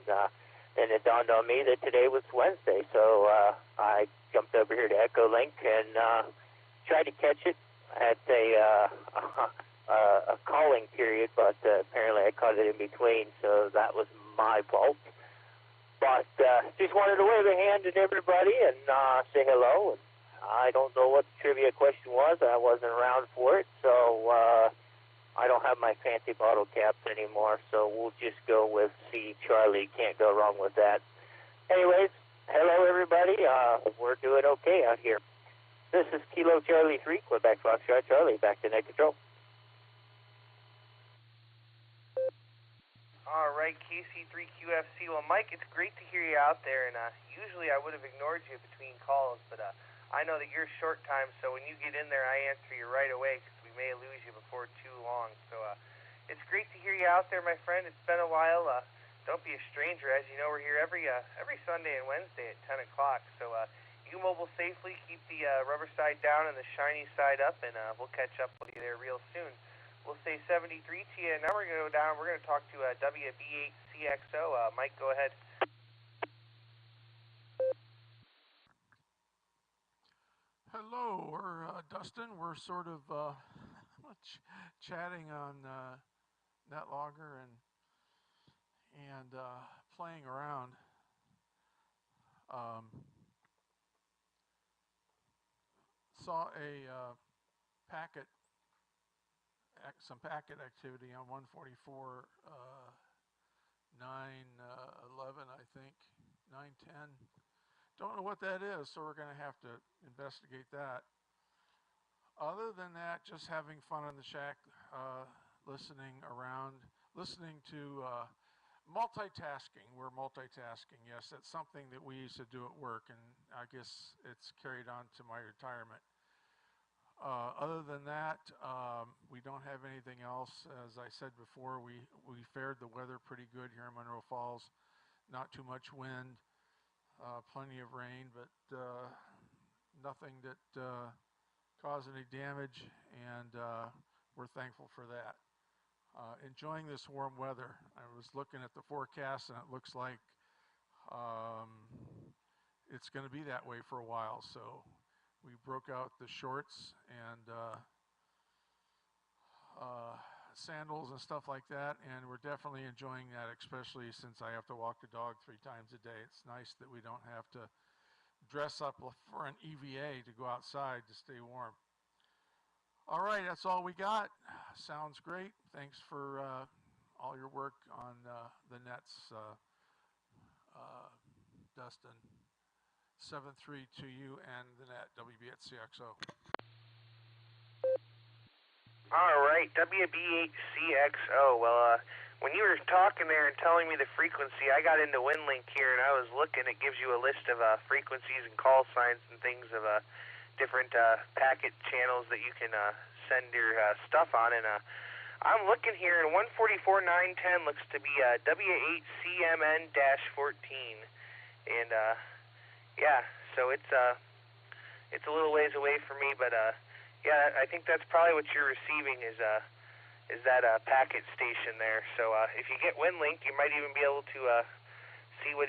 then it dawned on me that today was Wednesday, so I jumped over here to Echolink and tried to catch it at a calling period, but apparently I caught it in between, so that was my fault. But just wanted to wave a hand at everybody and say hello. And I don't know what the trivia question was. I wasn't around for it, so I don't have my fancy bottle caps anymore, so we'll just go with C. Charlie. Can't go wrong with that. Anyways, hello, everybody. We're doing okay out here. This is Kilo Charlie 3, Quebec Foxtrot Charlie, back to net control. All right, KC3QFC. Well, Mike, it's great to hear you out there, and usually I would have ignored you between calls, but I know that you're short time, so when you get in there, I answer you right away because we may lose you before too long. So it's great to hear you out there, my friend. It's been a while. Don't be a stranger. As you know, we're here every Sunday and Wednesday at 10 o'clock. So you mobile safely, keep the rubber side down and the shiny side up, and we'll catch up with you there real soon. We'll say 73 to you. Now we're going to go down. We're going to talk to WB8CXO. Mike, go ahead. Hello, we're Dustin. We're sort of chatting on NetLogger and playing around. Saw some packet activity on 144 911, I think 910. Don't know what that is, so we're going to have to investigate that. Other than that, just having fun on the shack, listening to multitasking. We're multitasking, yes. That's something that we used to do at work, and I guess it's carried on to my retirement. Other than that, we don't have anything else. As I said before, we fared the weather pretty good here in Monroe Falls. Not too much wind, plenty of rain, but nothing that caused any damage, and we're thankful for that. Enjoying this warm weather. I was looking at the forecast, and it looks like it's going to be that way for a while. So we broke out the shorts and sandals and stuff like that, and we're definitely enjoying that, especially since I have to walk the dog 3 times a day. It's nice that we don't have to dress up for an EVA to go outside to stay warm. All right, that's all we got. Sounds great. Thanks for all your work on the nets, Dustin. 7-3 to you and the net, WB at CXO. All right, WB8CXO. Well, when you were talking there and telling me the frequency, I got into WinLink here, and I was looking. It gives you a list of frequencies and call signs and things of different packet channels that you can send your stuff on. And I'm looking here, and 144.910 looks to be WA8CMN-14. And, yeah, so it's a little ways away from me, but yeah, I think that's probably what you're receiving is that packet station there. So if you get WinLink, you might even be able to see what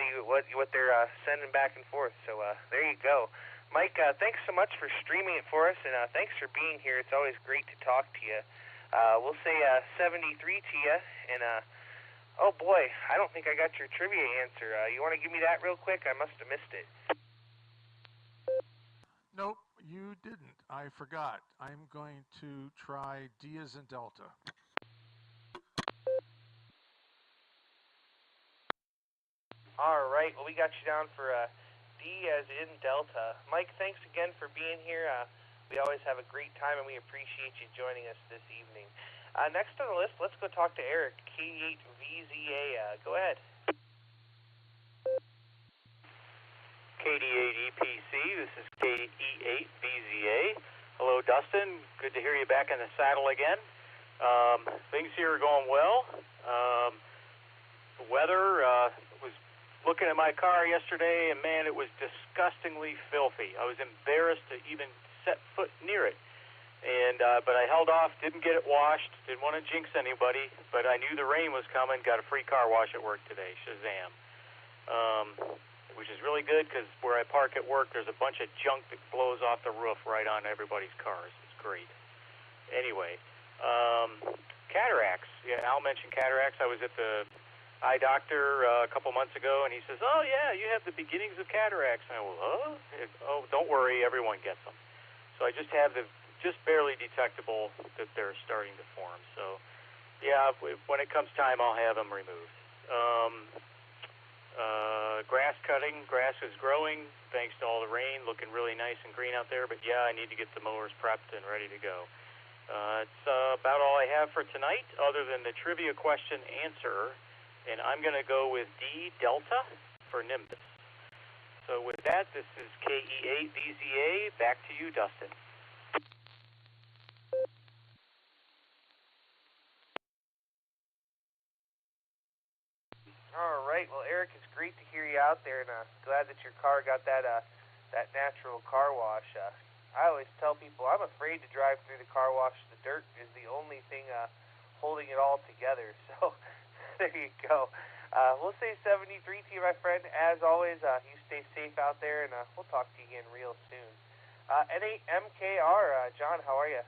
they're sending back and forth. So there you go, Mike. Thanks so much for streaming it for us, and thanks for being here. It's always great to talk to you. We'll say 73 to you, and oh boy, I don't think I got your trivia answer. You want to give me that real quick? I must have missed it. Nope, you didn't. I forgot. I'm going to try D as in Delta. All right, well, we got you down for D as in Delta. Mike, thanks again for being here. We always have a great time, and we appreciate you joining us this evening. Next on the list, let's go talk to Eric, K8VZA. Go ahead. KD8EPC, this is KE8VZA. Hello, Dustin. Good to hear you back in the saddle again. Things here are going well. The weather, was looking at my car yesterday, and man, it was disgustingly filthy. I was embarrassed to even set foot near it. And but I held off, didn't get it washed, didn't want to jinx anybody, but I knew the rain was coming, got a free car wash at work today, Shazam. Which is really good because where I park at work, there's a bunch of junk that blows off the roof right on everybody's cars. It's great. Anyway, cataracts. Yeah, Al mentioned cataracts. I was at the eye doctor a couple months ago, and he says, "Oh yeah, you have the beginnings of cataracts." And I went, "Oh, oh, don't worry, everyone gets them." So I just have the just barely detectable that they're starting to form. So yeah, when it comes time, I'll have them removed. Grass cutting. Grass is growing thanks to all the rain, looking really nice and green out there. But yeah, I need to get the mowers prepped and ready to go. It's about all I have for tonight, other than the trivia question answer. And I'm going to go with D Delta for Nimbus. So with that, this is KE8VZA. Back to you, Dustin. All right. Well, Eric, it's great to hear you out there, and glad that your car got that natural car wash. I always tell people I'm afraid to drive through the car wash. The dirt is the only thing holding it all together. So there you go. We'll say 73 to you, my friend. As always, you stay safe out there, and we'll talk to you again real soon. N8MKR, John, how are you?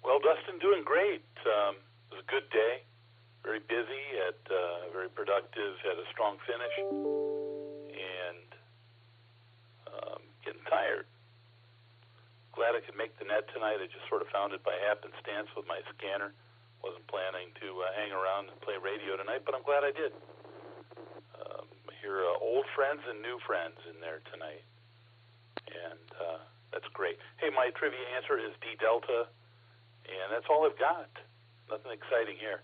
Well, Dustin, doing great. It was a good day. Very busy, very productive, had a strong finish, and getting tired. Glad I could make the net tonight. I just sort of found it by happenstance with my scanner. Wasn't planning to hang around and play radio tonight, but I'm glad I did. I hear old friends and new friends in there tonight, and that's great. Hey, my trivia answer is D Delta. And that's all I've got. Nothing exciting here.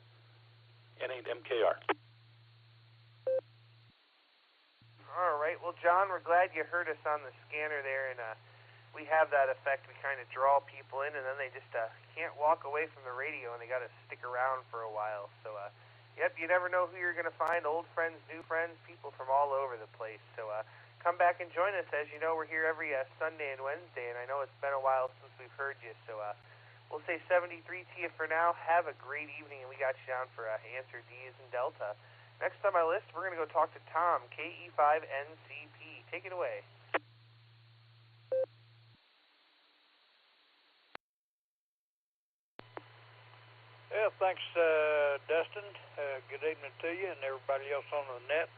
N8MKR. All right. Well, John, we're glad you heard us on the scanner there, and we have that effect. We kind of draw people in, and then they just can't walk away from the radio, and they got to stick around for a while. So, yep, you never know who you're going to find, old friends, new friends, people from all over the place. So come back and join us. As you know, we're here every Sunday and Wednesday, and I know it's been a while since we've heard you. So we'll say 73 to you for now. Have a great evening, and we got you down for answer D as in Delta. Next on my list, we're going to go talk to Tom, KE5NCP. Take it away. Yeah, thanks, Dustin. Good evening to you and everybody else on the net.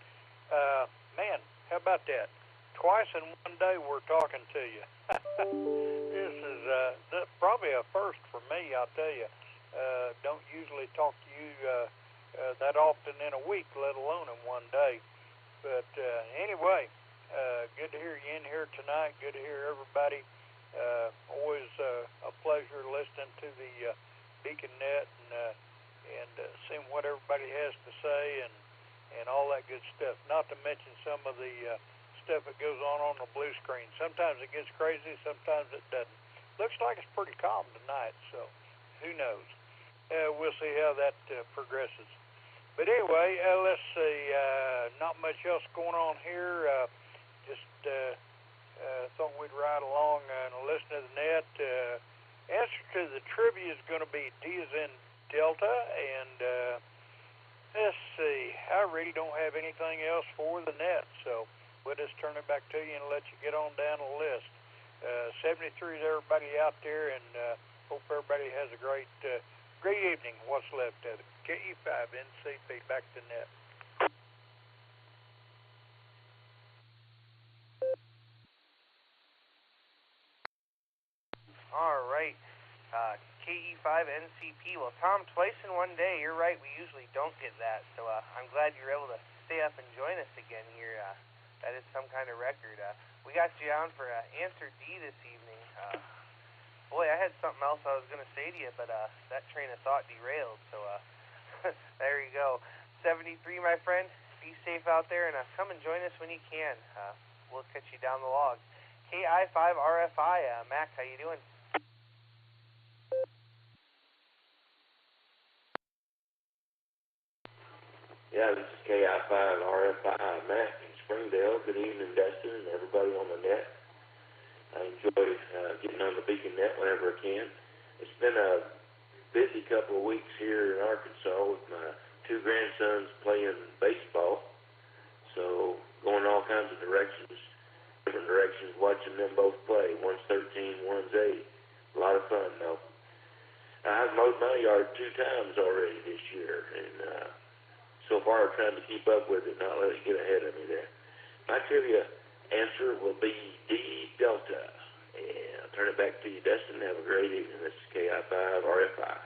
Man, how about that? Twice in one day we're talking to you. This is probably a first for me, I'll tell you. Don't usually talk to you that often in a week, let alone in one day. But anyway, good to hear you in here tonight. Good to hear everybody. Always a pleasure listening to the Beacon Net and seeing what everybody has to say and all that good stuff. Not to mention some of the stuff that goes on the blue screen. Sometimes it gets crazy, sometimes it doesn't. Looks like it's pretty calm tonight, so who knows? We'll see how that progresses. But anyway, let's see. Not much else going on here. Just thought we'd ride along and listen to the net. Answer to the trivia is going to be D as in Delta, and let's see. I really don't have anything else for the net, so we'll just turn it back to you and let you get on down the list. 73 to everybody out there, and hope everybody has a great evening. What's left of it? KE5NCP, back to net. All right. KE5NCP. Well, Tom, twice in one day. You're right. We usually don't get that. So I'm glad you're able to stay up and join us again here. That is some kind of record. We got you on for answer D this evening. Boy, I had something else I was going to say to you, but that train of thought derailed. So there you go. 73, my friend. Be safe out there, and come and join us when you can. We'll catch you down the log. KI5RFI. Mac, how you doing? Yeah, this is KI5RFI, Mac in Springdale. Good evening, Dustin, and everybody on the net. I enjoy getting on the Beacon Net whenever I can. It's been a busy couple of weeks here in Arkansas with my two grandsons playing baseball. So going all kinds of directions, different directions, watching them both play. One's 13, one's 8. A lot of fun, though. I've mowed my yard 2 times already this year, and so far I'm trying to keep up with it, not let it get ahead of me there. My trivia answer will be D Delta. And I'll turn it back to you, Dustin. Have a great evening. This is KI5RFI.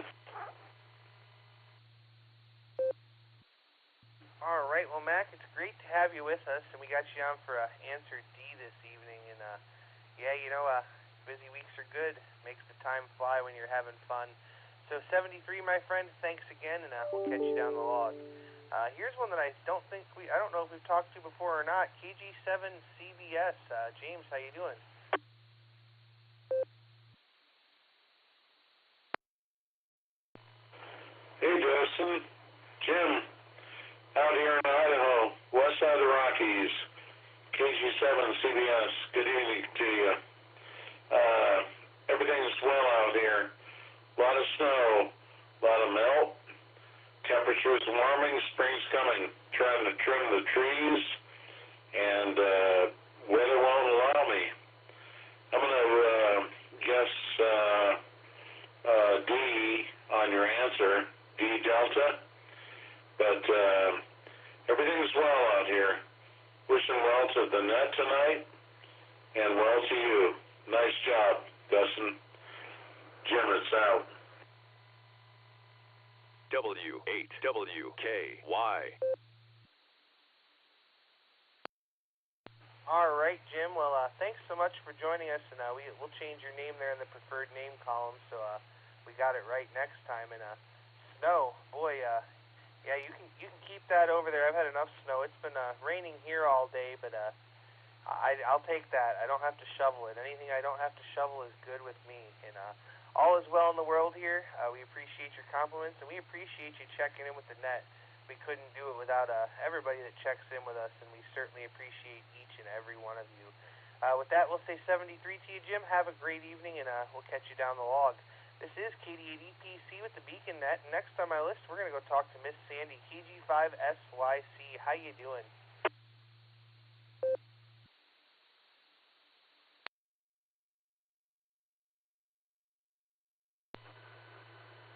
All right. Well, Mac, it's great to have you with us, and we got you on for answer D this evening. And yeah, you know, busy weeks are good. Makes the time fly when you're having fun. So 73, my friend, thanks again, and we'll catch you down the log. Here's one that I don't know if we've talked to before or not. KG7CBS. James, how you doing? Hey, Dustin. Jim, out here in Idaho, west side of the Rockies. KG7CBS. Good evening to you. Everything's well out here. A lot of snow, a lot of melt. Temperature's warming, spring's coming. Trying to trim the trees, and weather won't allow me. I'm going to guess D on your answer, D Delta. But everything's well out here. Wishing well to the net tonight, and well to you. Nice job, Dustin. Jim, it's out. W8WKY. All right, Jim. Well, thanks so much for joining us, and we'll change your name there in the preferred name column, so we got it right next time. And snow, boy, Yeah, you can keep that over there. I've had enough snow. It's been raining here all day, but I'll take that. I don't have to shovel it. Anything I don't have to shovel is good with me. And all is well in the world here. We appreciate your compliments, and we appreciate you checking in with the net. We couldn't do it without everybody that checks in with us, and we certainly appreciate each and every one of you. With that, we'll say 73 to you, Jim. Have a great evening, and we'll catch you down the log. This is KD8EPC with the Beacon Net. Next on my list, we're going to go talk to Miss Sandy, KG5SYC. How you doing?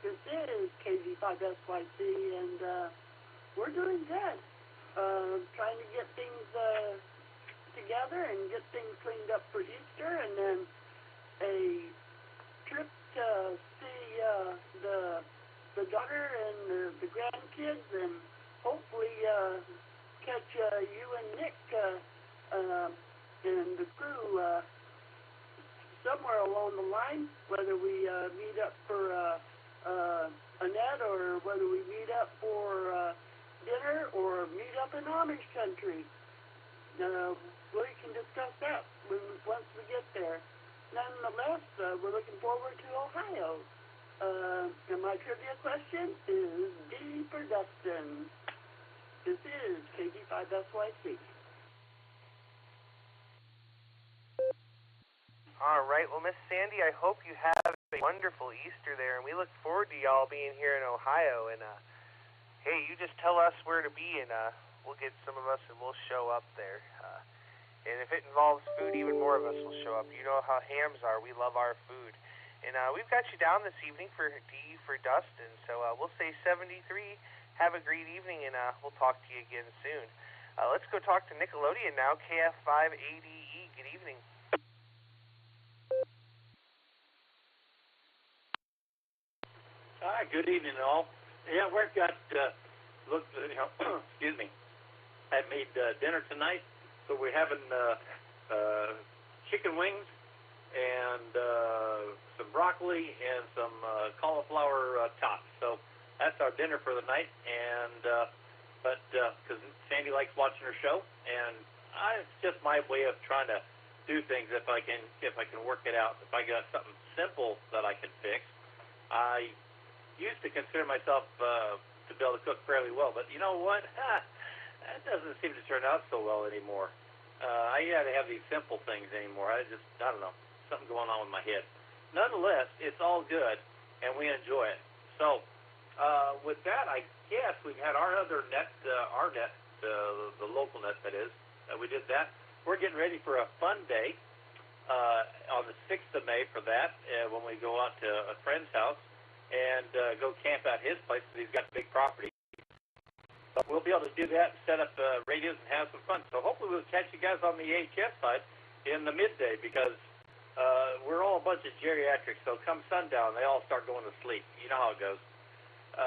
This is KG5SYC, and we're doing good. Trying to get things together and get things cleaned up for Easter, and then a trip to see the daughter and the grandkids, and hopefully catch you and Nick and the crew somewhere along the line, whether we meet up for Annette, or whether we meet up for dinner, or meet up in Amish country. We can discuss that once we get there. Nonetheless, we're looking forward to Ohio. And my trivia question is D for Dustin. This is KG5SYC. All right. Well, Miss Sandy, I hope you have a wonderful Easter there, and we look forward to y'all being here in Ohio. And hey, you just tell us where to be, and we'll get some of us, and we'll show up there. And if it involves food, even more of us will show up. You know how hams are. We love our food. And we've got you down this evening for D for Dustin. So we'll say 73. Have a great evening, and we'll talk to you again soon. Let's go talk to Nickelodeon now, KF5ADE. Good evening. Hi, good evening, all. Yeah, we've got, excuse me, I made dinner tonight, so we're having chicken wings and some broccoli and some cauliflower tops. So that's our dinner for the night, and because Sandy likes watching her show, and it's just my way of trying to do things if I can work it out. If I got something simple that I can fix, I used to consider myself to be able to cook fairly well, but you know what? That doesn't seem to turn out so well anymore. I gotta have these simple things anymore. I don't know, something going on with my head. Nonetheless, it's all good, and we enjoy it. So, with that, I guess we've had our other net, the local net that is, we did that. We're getting ready for a fun day on the 6th of May for that, when we go out to a friend's house and go camp at his place, because he's got a big property. But we'll be able to do that, set up radios, and have some fun. So hopefully we'll catch you guys on the AHS side in the midday, because we're all a bunch of geriatrics, so come sundown, they all start going to sleep. You know how it goes.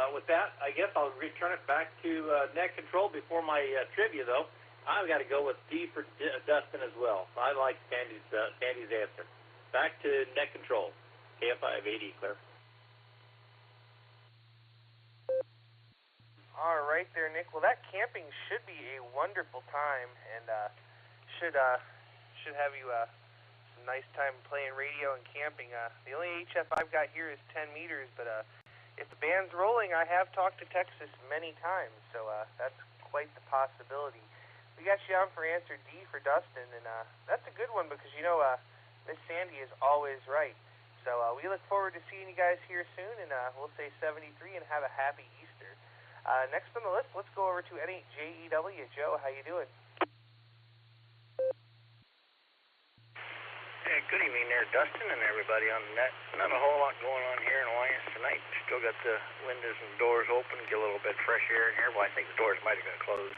With that, I guess I'll return it back to net control. Before my trivia, though, I've got to go with D for Dustin as well. I like Sandy's answer. Back to net control. KF5AD, Claire. All right there, Nick. Well, that camping should be a wonderful time, and should have you some nice time playing radio and camping. The only HF I've got here is 10 meters, but if the band's rolling, I have talked to Texas many times, so that's quite the possibility. We got you on for answer D for Dustin, and that's a good one, because you know Miss Sandy is always right. So we look forward to seeing you guys here soon, and we'll say 73 and have a happy Easter. Next on the list, let's go over to N8JEW. Joe, how you doing? Hey, good evening there, Dustin, and everybody on the net. Not a whole lot going on here in Alliance tonight. Still got the windows and doors open, get a little bit fresh air in here. Well, I think the doors might have been closed.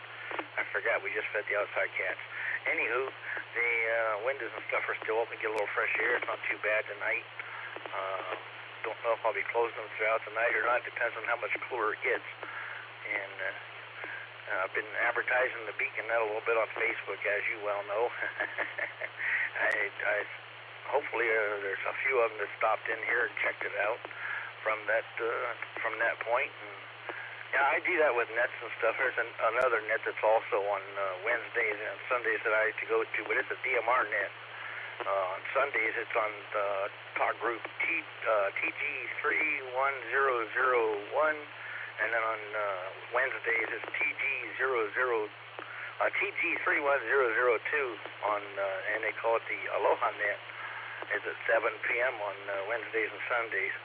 I forgot, we just fed the outside cats. Anywho, the windows and stuff are still open, get a little fresh air. It's not too bad tonight. Don't know if I'll be closing them throughout the night or not. Depends on how much cooler it gets. And I've been advertising the Beacon Net a little bit on Facebook, as you well know. I hopefully there's a few of them that stopped in here and checked it out from that point. And Yeah, I do that with nets and stuff. There's another net that's also on Wednesdays and Sundays that I like to go to, but it's a DMR net. On Sundays, it's on the talk group TG31001, and then on Wednesdays, it's TG31002 on, and they call it the Aloha net. It's at 7 p.m. on Wednesdays and Sundays,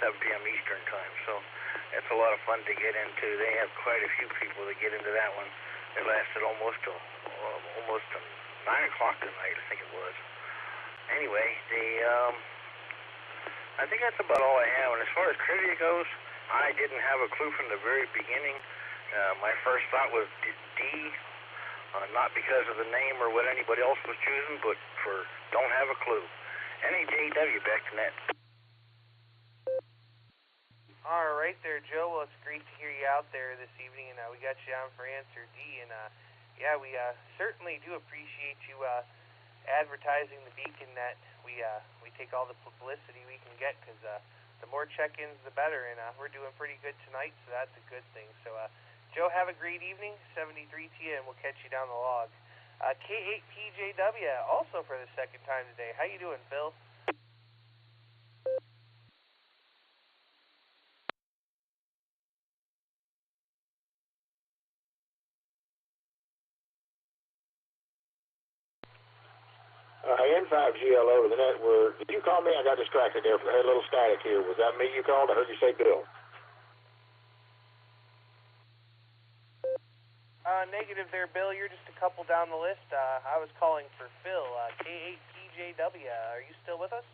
7 p.m. Eastern time. So it's a lot of fun to get into. They have quite a few people that get into that one. It lasted almost till 9 o'clock tonight, I think it was. Anyway, I think that's about all I have. And as far as trivia goes, I didn't have a clue from the very beginning. My first thought was D, not because of the name or what anybody else was choosing, but for don't have a clue. NAJW, back to net. All right there, Joe. Well, it's great to hear you out there this evening, and we got you on for answer D. And yeah, we certainly do appreciate you advertising the Beacon Net. We take all the publicity we can get, because the more check-ins, the better. And we're doing pretty good tonight, so that's a good thing. So, Joe, have a great evening. 73 to you, and we'll catch you down the log. K8PJW, also for the second time today. How you doing, Phil? N5GL over the network. Did you call me? I got distracted there. I heard a little static here. Was that me you called? I heard you say Bill. Negative there, Bill. You're just a couple down the list. I was calling for Phil. K8PJW. Are you still with us?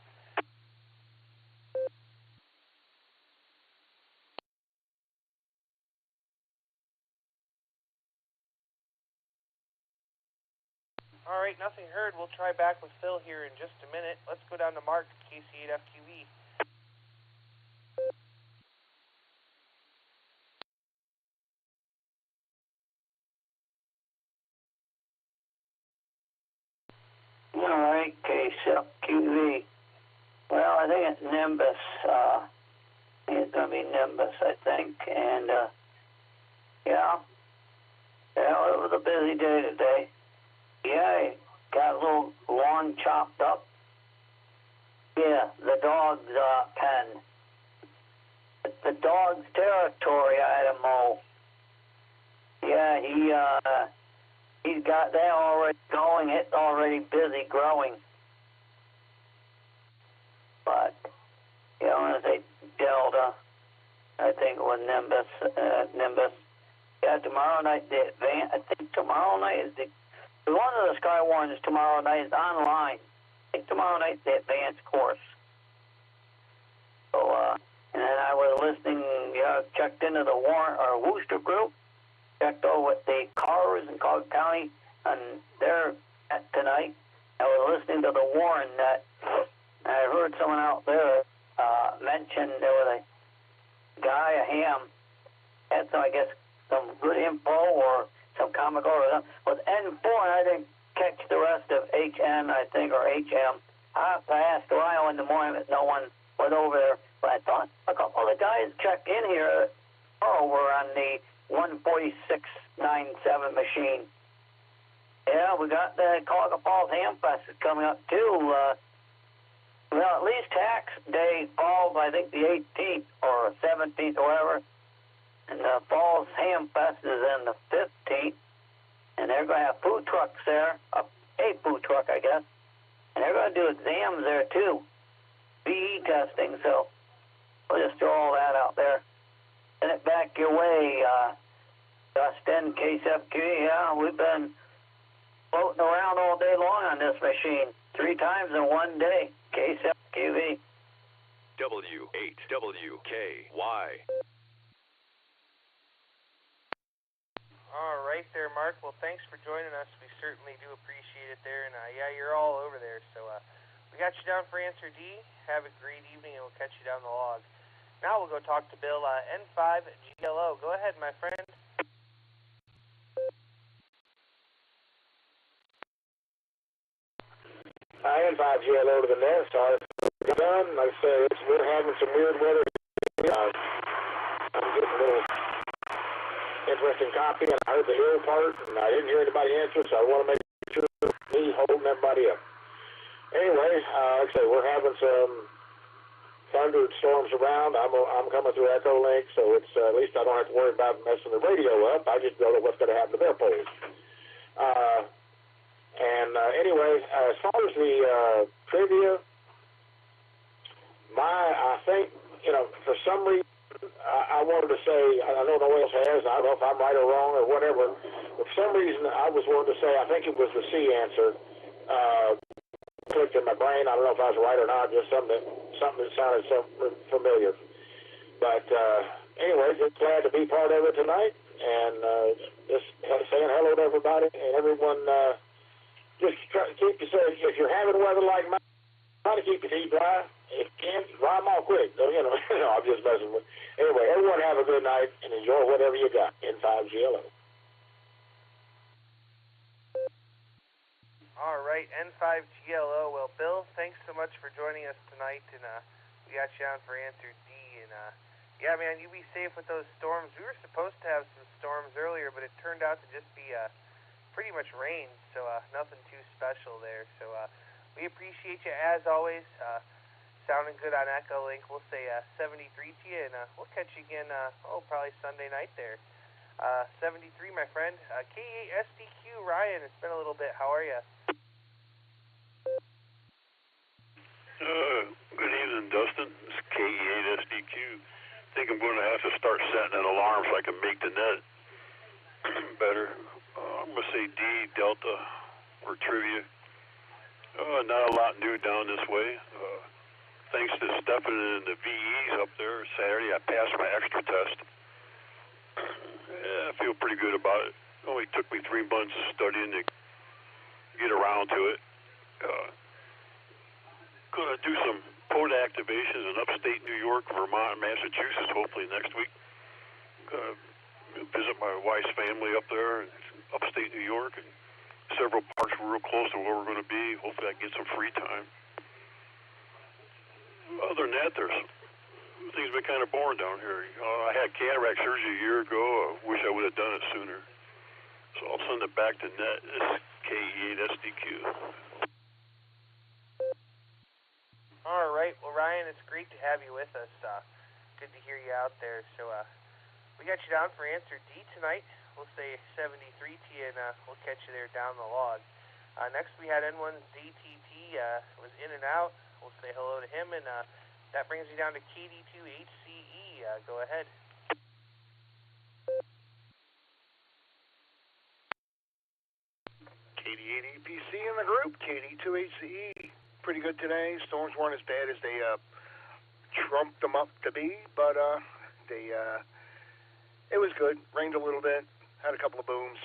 All right, nothing heard. We'll try back with Phil here in just a minute. Let's go down to Mark, KC8FQE. All right, KC8FQE. Well, I think it's Nimbus. I think it's going to be Nimbus, I think. And, yeah, it was a busy day today. Yeah, got a little lawn chopped up. Yeah, the dog's pen. It's the dog's territory, I had to mow. Yeah, he's got that already going. It's already busy growing. But, you know, when I say Delta, I think it was Nimbus. Yeah, tomorrow night, I think tomorrow night is one of the Sky Warners tomorrow night is online. I think tomorrow night's the advanced course. So, and then I was listening, checked into the Wooster group, checked over with the cars in Cobb County, and they're at tonight. I was listening to the Warren Net. I heard someone out there mention there was a guy, a ham, had some, I guess, some good info or some comic or something. With N4, and I didn't catch the rest of HN, I think, or HM. I asked Ryle in the morning, but no one went over there. But I thought a couple of the guys checked in here were on the 14697 machine. Yeah, we got the Cauga Falls Ham Fest coming up, too. Well, at least tax day falls, I think, the 18th or 17th or whatever. And the Falls Ham Fest is in the 15th. And they're going to have food trucks there, a food truck, I guess. And they're going to do exams there, too. BE testing, so we'll just throw all that out there. Send it back your way, Dustin, KCFQ. Yeah, we've been floating around all day long on this machine. 3 times in one day. KCFQV. W8WKY. All right there, Mark. Well, thanks for joining us. We certainly do appreciate it there. And, yeah, you're all over there. So we got you down for answer D. Have a great evening, and we'll catch you down the log. Now we'll go talk to Bill, N5GLO. Go ahead, my friend. N5GLO to the net. Sorry for done. Like I say, we're having some weird weather. I'm getting a little interesting copy, and I heard the hill part, and I didn't hear anybody answer, so I want to make sure me holding everybody up. Anyway, like I say, we're having some thunder and storms around. I'm coming through Echo Link, so it's at least I don't have to worry about messing the radio up. I just don't know what's going to happen to their poles. Anyway, as far as the trivia, I think, for some reason, I wanted to say, I know no one else has, I don't know if I'm right or wrong or whatever, but for some reason I was wanting to say, I think it was the C answer, clicked in my brain. I don't know if I was right or not, just something that sounded so familiar. But anyway, just glad to be part of it tonight, and just saying hello to everybody, and everyone, just try to keep yourself, if you're having weather like mine, try to keep your feet dry. If you can, dry them all quick. I'm just messing with. Anyway, everyone have a good night and enjoy whatever you got. N5GLO. All right, N5GLO. Well, Bill, thanks so much for joining us tonight, and we got you on for answer D. And yeah, man, you be safe with those storms. We were supposed to have some storms earlier, but it turned out to just be pretty much rain, so nothing too special there. So we appreciate you as always. Sounding good on Echo Link. We'll say 73 to you, and we'll catch you again, probably Sunday night there. 73, my friend. K8SDQ, Ryan, it's been a little bit. How are you? Good evening, Dustin. It's K8SDQ. I think I'm going to have to start setting an alarm so I can make the net better. I'm going to say D, Delta, or trivia. Not a lot new down this way. Thanks to Stephen and the VEs up there Saturday, I passed my extra test. I feel pretty good about it. It only took me 3 months studying to get around to it. Going to do some pod activations in upstate New York, Vermont, and Massachusetts hopefully next week. Going to visit my wife's family up there in upstate New York, and several parks real close to where we're going to be. Hopefully I can get some free time. Other than that, things have been kind of boring down here. I had cataract surgery a year ago. I wish I would have done it sooner. So I'll send it back to net. It's K8SDQ. All right. Well, Ryan, it's great to have you with us. Good to hear you out there. So we got you down for answer D tonight. We'll say 73 to you, and we'll catch you there down the log. Next, we had N1ZTT. Was in and out. We'll say hello to him, and that brings me down to KD2HCE. Go ahead. KD8EPC in the group, KD2HCE. Pretty good today. Storms weren't as bad as they trumped them up to be, but it was good. Rained a little bit, had a couple of booms,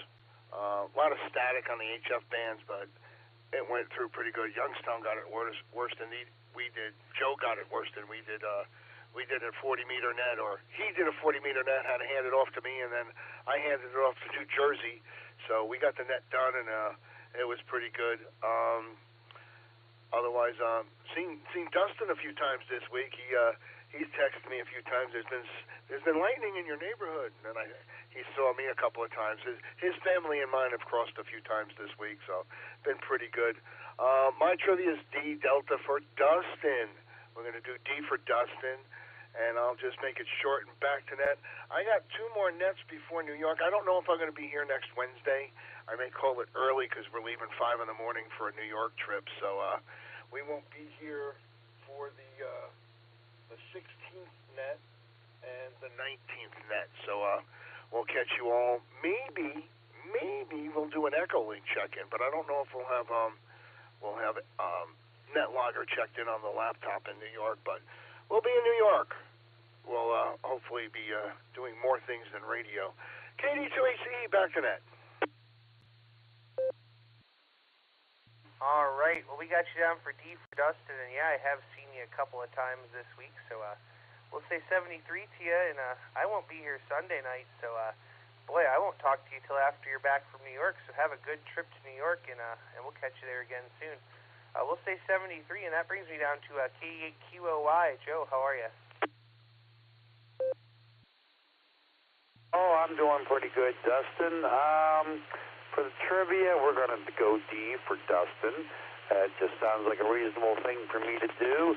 a lot of static on the HF bands, but it went through pretty good. Youngstown got it worse than we did. Joe got it worse than we did. We did a 40-meter net, or he did a 40-meter net, had to hand it off to me, and then I handed it off to New Jersey. So we got the net done, and it was pretty good. Otherwise, seen Dustin a few times this week. He's texted me a few times. There's been lightning in your neighborhood, and he saw me a couple of times. His family and mine have crossed a few times this week, so been pretty good. My trivia is D, Delta for Dustin. We're going to do D for Dustin, and I'll just make it short and back to net. I got 2 more nets before New York. I don't know if I'm going to be here next Wednesday. I may call it early because we're leaving 5 in the morning for a New York trip, so we won't be here for the 16th net and the 19th net. So we'll catch you all. Maybe we'll do an Echo Link check-in, but I don't know if we'll have NetLogger checked in on the laptop in New York, but we'll be in New York. We'll hopefully be doing more things than radio. KD2HCE, back to net. All right. Well, we got you down for D for Dustin, and yeah, I have seen you a couple of times this week, so we'll say 73 to you, and I won't be here Sunday night, so boy, I won't talk to you till after you're back from New York, so have a good trip to New York, and we'll catch you there again soon. We'll say 73, and that brings me down to K8QOY. Joe, how are you? Oh, I'm doing pretty good, Dustin. For the trivia, we're going to go D for Dustin. It just sounds like a reasonable thing for me to do.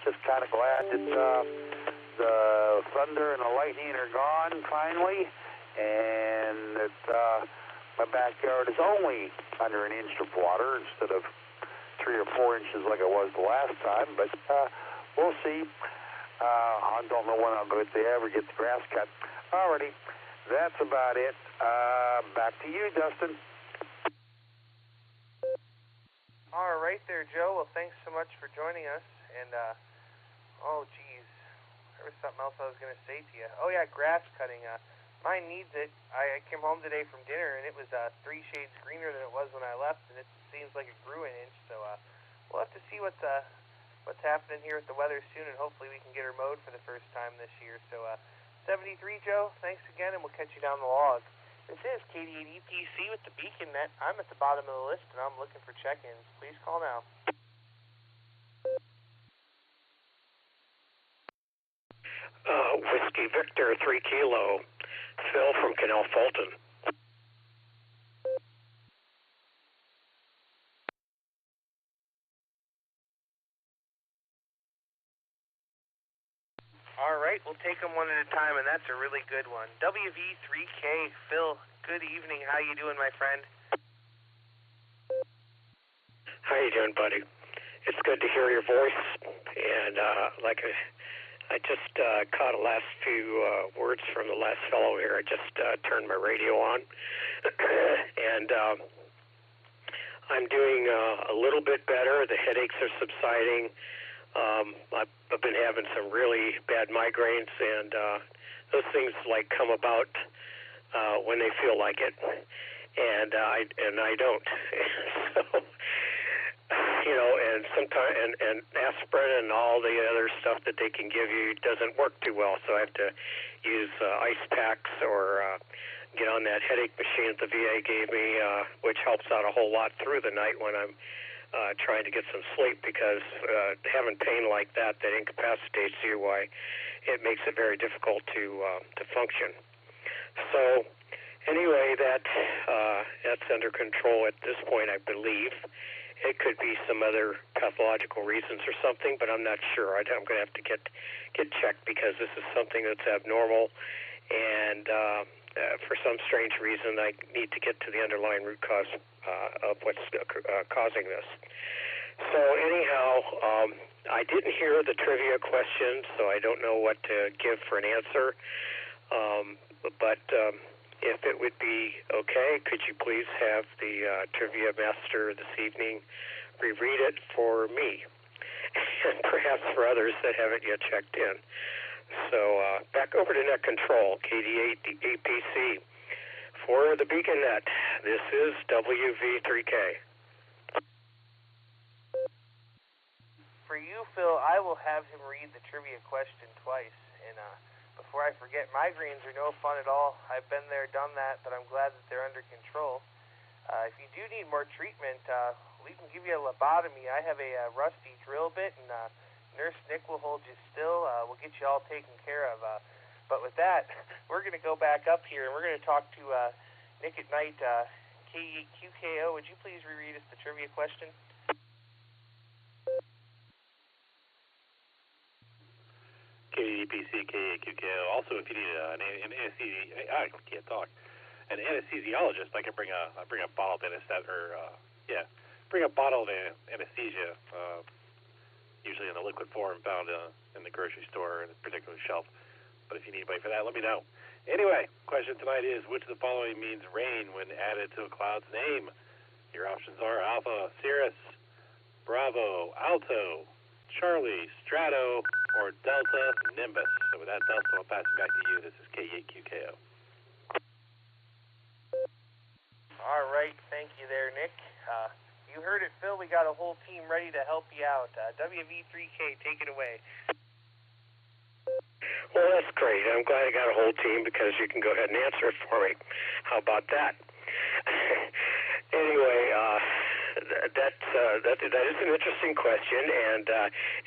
Just kind of glad that the thunder and the lightning are gone finally, and that my backyard is only under an inch of water instead of 3 or 4 inches like it was the last time. But we'll see. I don't know when I'll ever get the grass cut. Alrighty, that's about it. Back to you, Dustin. All right there, Joe. Well, thanks so much for joining us. And, oh, geez, there was something else I was going to say to you. Oh, yeah, grass cutting. Mine needs it. I came home today from dinner, and it was 3 shades greener than it was when I left, and it seems like it grew an inch. So we'll have to see what's happening here with the weather soon, and hopefully we can get her mowed for the first time this year. So 73, Joe, thanks again, and we'll catch you down the log. This is KD8EPC with the Beacon Net. I'm at the bottom of the list, and I'm looking for check-ins. Please call now. Whiskey Victor, 3 Kilo. Phil from Canal Fulton. All right, we'll take them one at a time, and that's a really good one. WV3K, Phil, good evening. How you doing, my friend? How you doing, buddy? It's good to hear your voice, and I just caught the last few words from the last fellow here. I just turned my radio on, and I'm doing a little bit better. The headaches are subsiding. I've been having some really bad migraines, and those things come about when they feel like it, and I don't. So, and sometimes and aspirin and all the other stuff that they can give you doesn't work too well. So I have to use ice packs or get on that headache machine that the VA gave me, which helps out a whole lot through the night when I'm trying to get some sleep, because having pain like that incapacitates you, it makes it very difficult to function. So anyway, that's under control at this point, I believe. It could be some other pathological reasons or something, but I'm not sure. I'm going to have to get checked, because this is something that's abnormal, and for some strange reason, I need to get to the underlying root cause of what's causing this. So anyhow, I didn't hear the trivia question, so I don't know what to give for an answer. But if it would be okay, could you please have the trivia master this evening reread it for me, and perhaps for others that haven't yet checked in. So back over to Net Control, KD8APC. For the Beacon Net, this is WV3K. For you, Phil, I will have him read the trivia question twice. And before I forget, migraines are no fun at all. I've been there, done that, but I'm glad that they're under control. If you do need more treatment, we can give you a lobotomy. I have a rusty drill bit, and Nurse Nick will hold you still. We'll get you all taken care of. But with that, we're going to go back up here, and we're going to talk to Nick at Night. KQKO, would you please reread us the trivia question? KDPC, KQKO. Also, if you need an anesthesia, I can't talk. An anesthesiologist, I can bring a bottle of anesthesia, bring a bottle of anesthesia, usually in a liquid form, found in the grocery store, in a particular shelf. But if you need anybody for that, let me know. Anyway, question tonight is, which of the following means rain when added to a cloud's name? Your options are Alpha, Cirrus, Bravo, Alto, Charlie, Strato, or Delta, Nimbus. So with that, Dustin, I'll pass it back to you. This is K8QKO. All right, thank you there, Nick. You heard it, Phil. We got a whole team ready to help you out. WV3K, take it away. Well, that's great. I'm glad I got a whole team, because you can go ahead and answer it for me. How about that? Anyway, that is an interesting question, and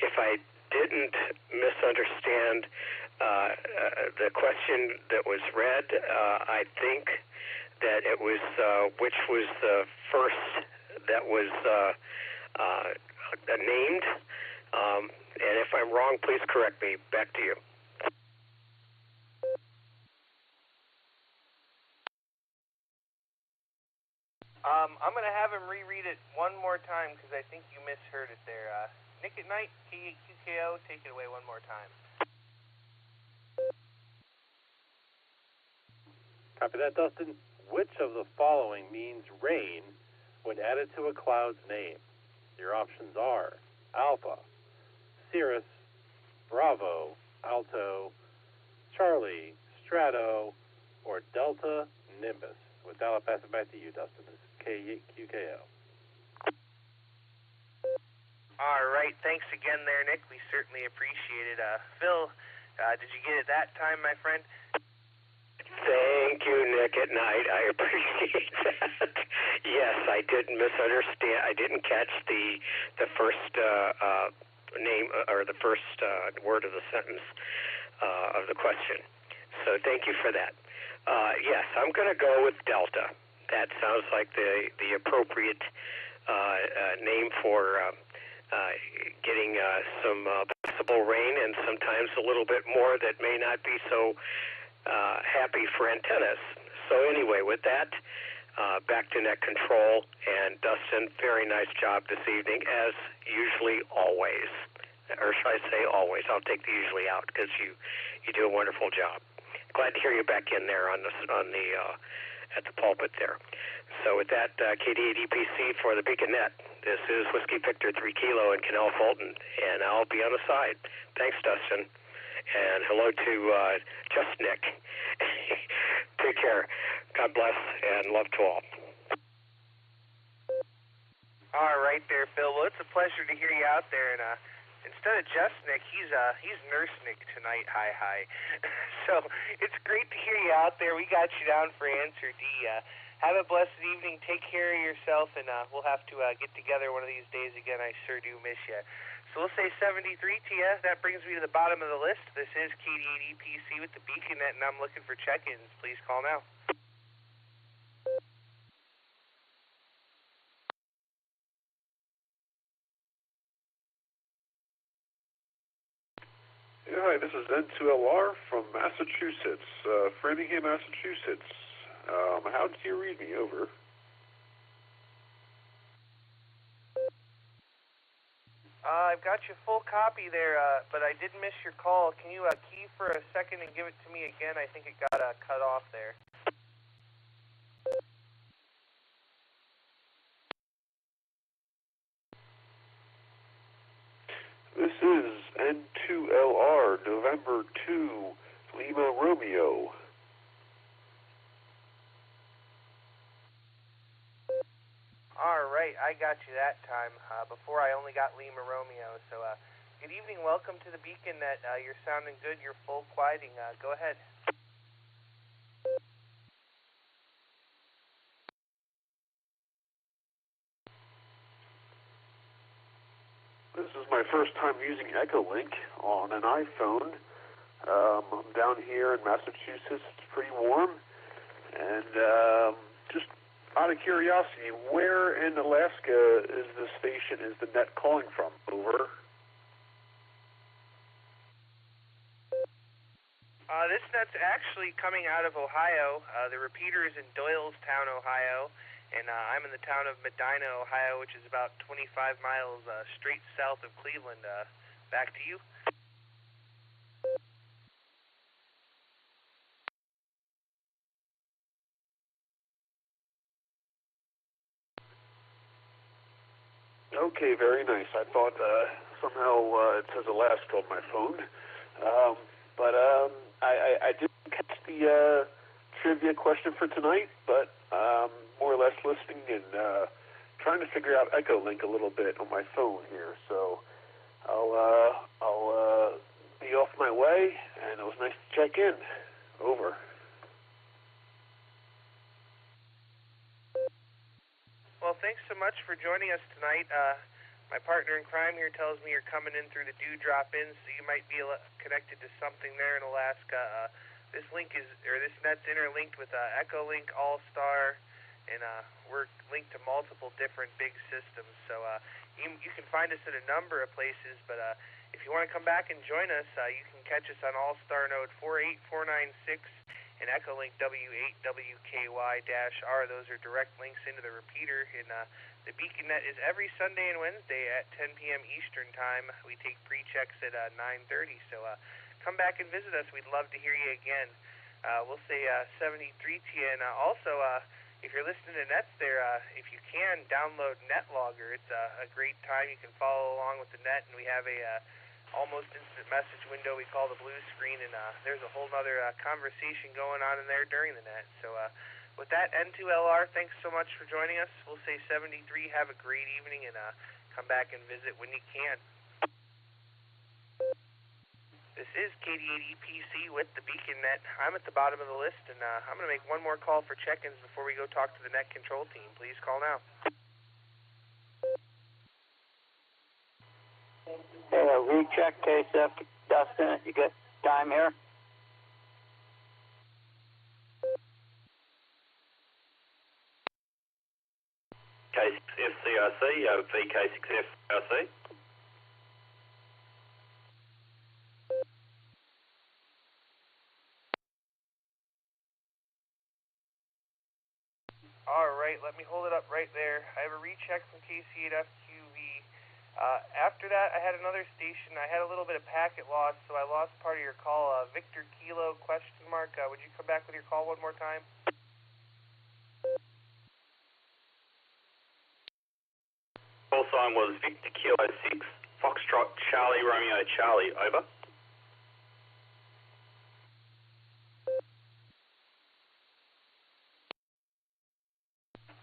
if I didn't misunderstand the question that was read, I think that it was which was the first that was named. And if I'm wrong, please correct me. Back to you. I'm going to have him reread it one more time because I think you misheard it there. Nick at Night, QKO, take it away one more time. Copy that, Dustin. Which of the following means rain when added to a cloud's name? Your options are Alpha, Cirrus, Bravo, Alto, Charlie, Strato, or Delta, Nimbus. With that, I'll pass it back to you, Dustin. This is QKO. All right, thanks again there, Nick. We certainly appreciate it. Phil, did you get it that time, my friend? Thank you, Nick at Night. I appreciate that. Yes, I didn't misunderstand. I didn't catch the first name or the first word of the sentence of the question. So thank you for that. Yes, I'm going to go with Delta. That sounds like the appropriate name for getting some possible rain and sometimes a little bit more that may not be so happy for antennas. So anyway, with that, back to net control. And Dustin, very nice job this evening, as usually always. Or should I say always? I'll take the usually out because you do a wonderful job. Glad to hear you back in there at the pulpit there. So with that, KD8EPC for the Beacon Net. This is Whiskey Victor 3 Kilo in Canal Fulton, and I'll be on the side. Thanks, Dustin. And hello to just Nick. Take care. God bless and love to all. All right there, Phil. Well, it's a pleasure to hear you out there. And instead of just Nick, he's Nurse Nick tonight. Hi. So it's great to hear you out there. We got you down for answer D. Have a blessed evening. Take care of yourself, and we'll have to get together one of these days again. I sure do miss you. So we'll say 73 to you. That brings me to the bottom of the list. This is KD8EPC with the Beacon Net, and I'm looking for check-ins. Please call now. Yeah, hi, this is N2LR from Massachusetts, Framingham, Massachusetts. How did you read me? Over. I've got your full copy there, but I did miss your call. Can you key for a second and give it to me again? I think it got cut off there. This is N2LR, November 2, Lima Romeo. All right, I got you that time. Before I only got Lima Romeo. So, good evening. Welcome to the Beacon Net. You're sounding good. You're full quieting. Go ahead. This is my first time using Echolink on an iPhone. I'm down here in Massachusetts. It's pretty warm. And just out of curiosity, where in Alaska is the station, is the net calling from? Over. This net's actually coming out of Ohio. The repeater is in Doylestown, Ohio. And I'm in the town of Medina, Ohio, which is about 25 miles straight south of Cleveland. Back to you. Okay, very nice. I thought somehow it says Alaska on my phone. But I didn't catch the trivia question for tonight, but more or less listening and trying to figure out Echolink a little bit on my phone here. So I'll be off my way, and it was nice to check in. Over. Well, thanks so much for joining us tonight. My partner in crime here tells me you're coming in through the Dewdrop Inn, so you might be connected to something there in Alaska. This net's interlinked with Echolink All-Star, and we're linked to multiple different big systems. So you can find us at a number of places, but if you want to come back and join us, you can catch us on All-Star node 48496 and Echolink W8WKY-R. Those are direct links into the repeater, and the Beacon Net is every Sunday and Wednesday at 10 p.m. Eastern Time. We take pre-checks at 9:30, so come back and visit us. We'd love to hear you again. We'll say 73 to you, and also, if you're listening to Nets there, if you can, download NetLogger. It's a great time. You can follow along with the net, and we have a almost instant message window we call the blue screen, and there's a whole other conversation going on in there during the net. So with that, N2LR, thanks so much for joining us. We'll say 73, have a great evening, and come back and visit when you can. This is KD80PC with the Beacon Net. I'm at the bottom of the list, and I'm going to make one more call for check-ins before we go talk to the net control team. Please call now. Hey, recheck KSF, Dustin. You got time here? K6FCRC, VK6FCRC. All right, let me hold it up right there. I have a recheck from KC8FQV. After that, I had another station. I had a little bit of packet loss, so I lost part of your call. Victor Kilo, question mark. Would you come back with your call one more time? Call sign was Victor Kilo 6, Foxtrot Charlie Romeo Charlie, over.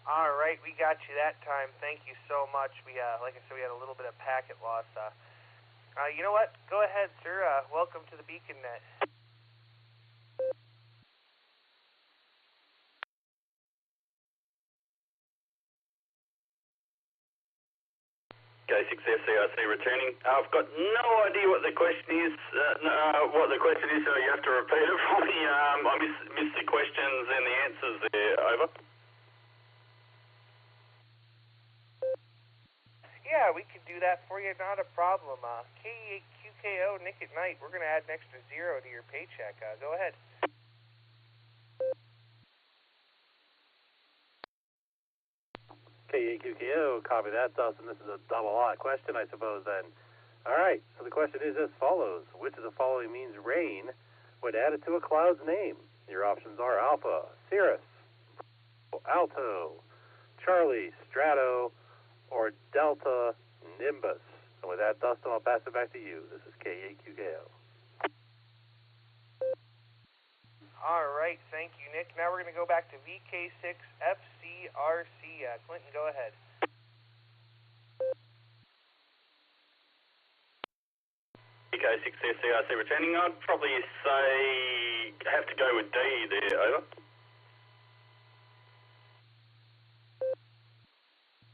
All right, we got you that time. Thank you so much. We, like I said, we had a little bit of packet loss. You know what? Go ahead, sir. Welcome to the Beacon Net. K6FCRC returning. I've got no idea what the question is. So you have to repeat it for me. I missed the questions and the answers there. Over. Yeah, we can do that for you. Not a problem. K8QKO, Nick at Night. We're going to add an extra 0 to your paycheck. Go ahead. K8QKO, copy that, Dustin. This is a double odd question, I suppose, then. All right, so the question is as follows. Which of the following means rain when added to a cloud's name? Your options are Alpha, Cirrus, Alto, Charlie, Strato, or Delta, Nimbus. And with that, Dustin, I'll pass it back to you. This is K8QKO. All right, thank you, Nick. Now we're going to go back to VK6FCRC. Clinton, go ahead. VK6FCRC returning. I'd probably say have to go with D there. Over.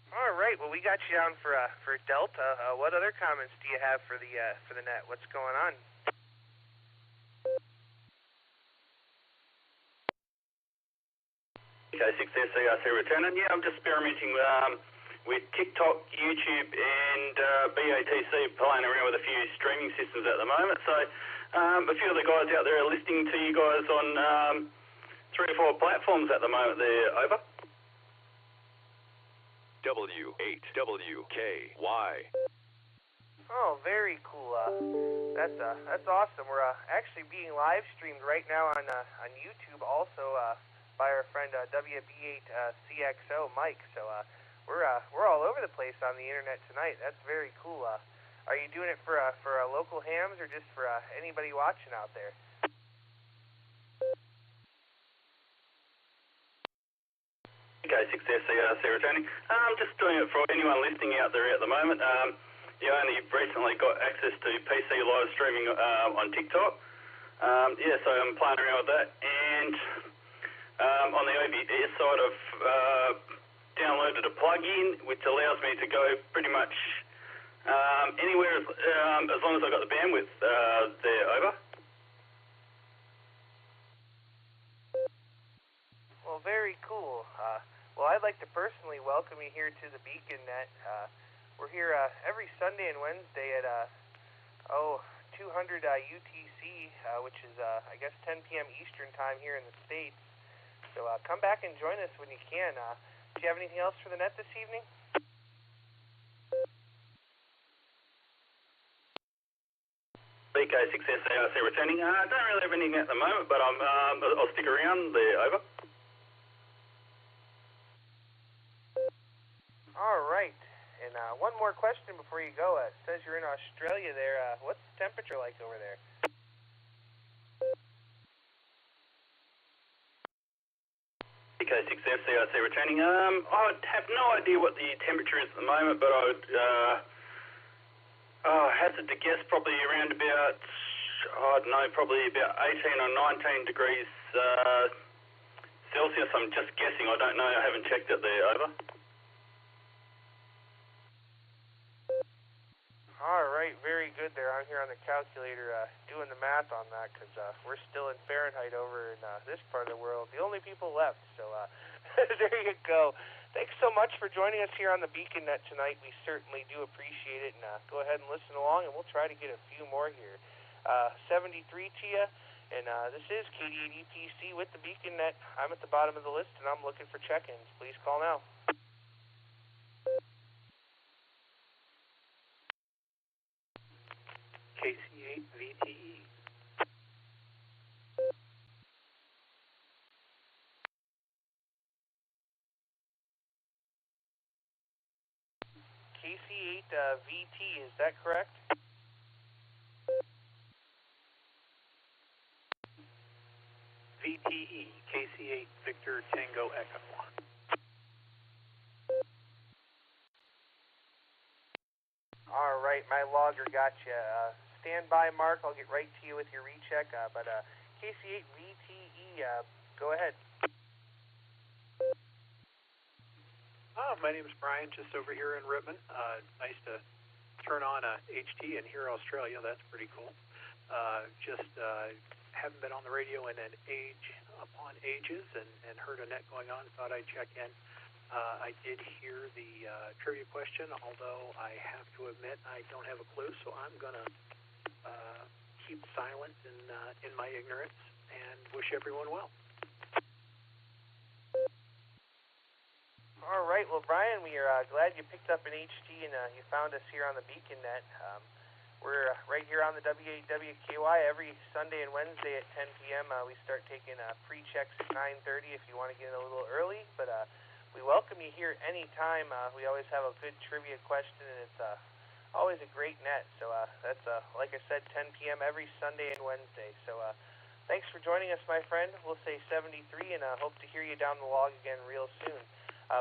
All right, well, we got you down for Delta. What other comments do you have for the net? What's going on? K6FCRC returning. Yeah, I'm just experimenting with TikTok, YouTube, and BATC, playing around with a few streaming systems at the moment. So a few of the guys out there are listening to you guys on 3 or 4 platforms at the moment there. Over. W8WKY. Oh, very cool. That's awesome. We're actually being live streamed right now on YouTube, also by our friend WB8CXO Mike. So we're all over the place on the internet tonight. That's very cool. Are you doing it for local hams or just for anybody watching out there? K6FCRC returning. I'm just doing it for anyone listening out there at the moment. You only recently got access to PC live streaming on TikTok. So I'm playing around with that. And on the OBS side, I've downloaded a plugin which allows me to go pretty much Anywhere as long as I've got the bandwidth there, over. Well, very cool. Well, I'd like to personally welcome you here to the Beacon Net. We're here every Sunday and Wednesday at 200 UTC, which is I guess 10 p.m. Eastern time here in the States. So come back and join us when you can. Do you have anything else for the net this evening? BK6SARC returning. I don't really have anything at the moment, but I'll stick around there, over. All right. And one more question before you go. It says you're in Australia there. What's the temperature like over there? BK6SARC returning. I have no idea what the temperature is at the moment, but I would hazard to guess probably around about, I don't know, probably about 18 or 19 degrees Celsius. I'm just guessing. I don't know. I haven't checked it there, over. All right, very good there. I'm here on the calculator doing the math on that because we're still in Fahrenheit over in this part of the world. The only people left, so there you go. Thanks so much for joining us here on the Beacon Net tonight. We certainly do appreciate it, and go ahead and listen along, and we'll try to get a few more here. 73 to you, and this is KD80PC with the Beacon Net. I'm at the bottom of the list, and I'm looking for check-ins. Please call now. KC8VTE. KC8VT, is that correct? VTE, KC8 Victor Tango Echo. All right, my logger got you. Stand by, Mark. I'll get right to you with your recheck. But KC8VTE, go ahead. My name is Brian, just over here in Rittman. Nice to turn on HT and hear Australia. That's pretty cool. Just haven't been on the radio in an age upon ages and heard a net going on. Thought I'd check in. I did hear the trivia question, although I have to admit I don't have a clue, so I'm going to keep silent in my ignorance and wish everyone well. All right, well, Brian, we are glad you picked up an HT and you found us here on the Beacon Net. We're right here on the WAWKY every Sunday and Wednesday at 10 p.m. We start taking pre-checks at 9:30 if you want to get in a little early, but we welcome you here anytime. We always have a good trivia question, and it's always a great net. So that's, like I said, 10 p.m. every Sunday and Wednesday. So thanks for joining us, my friend. We'll say 73, and hope to hear you down the log again real soon.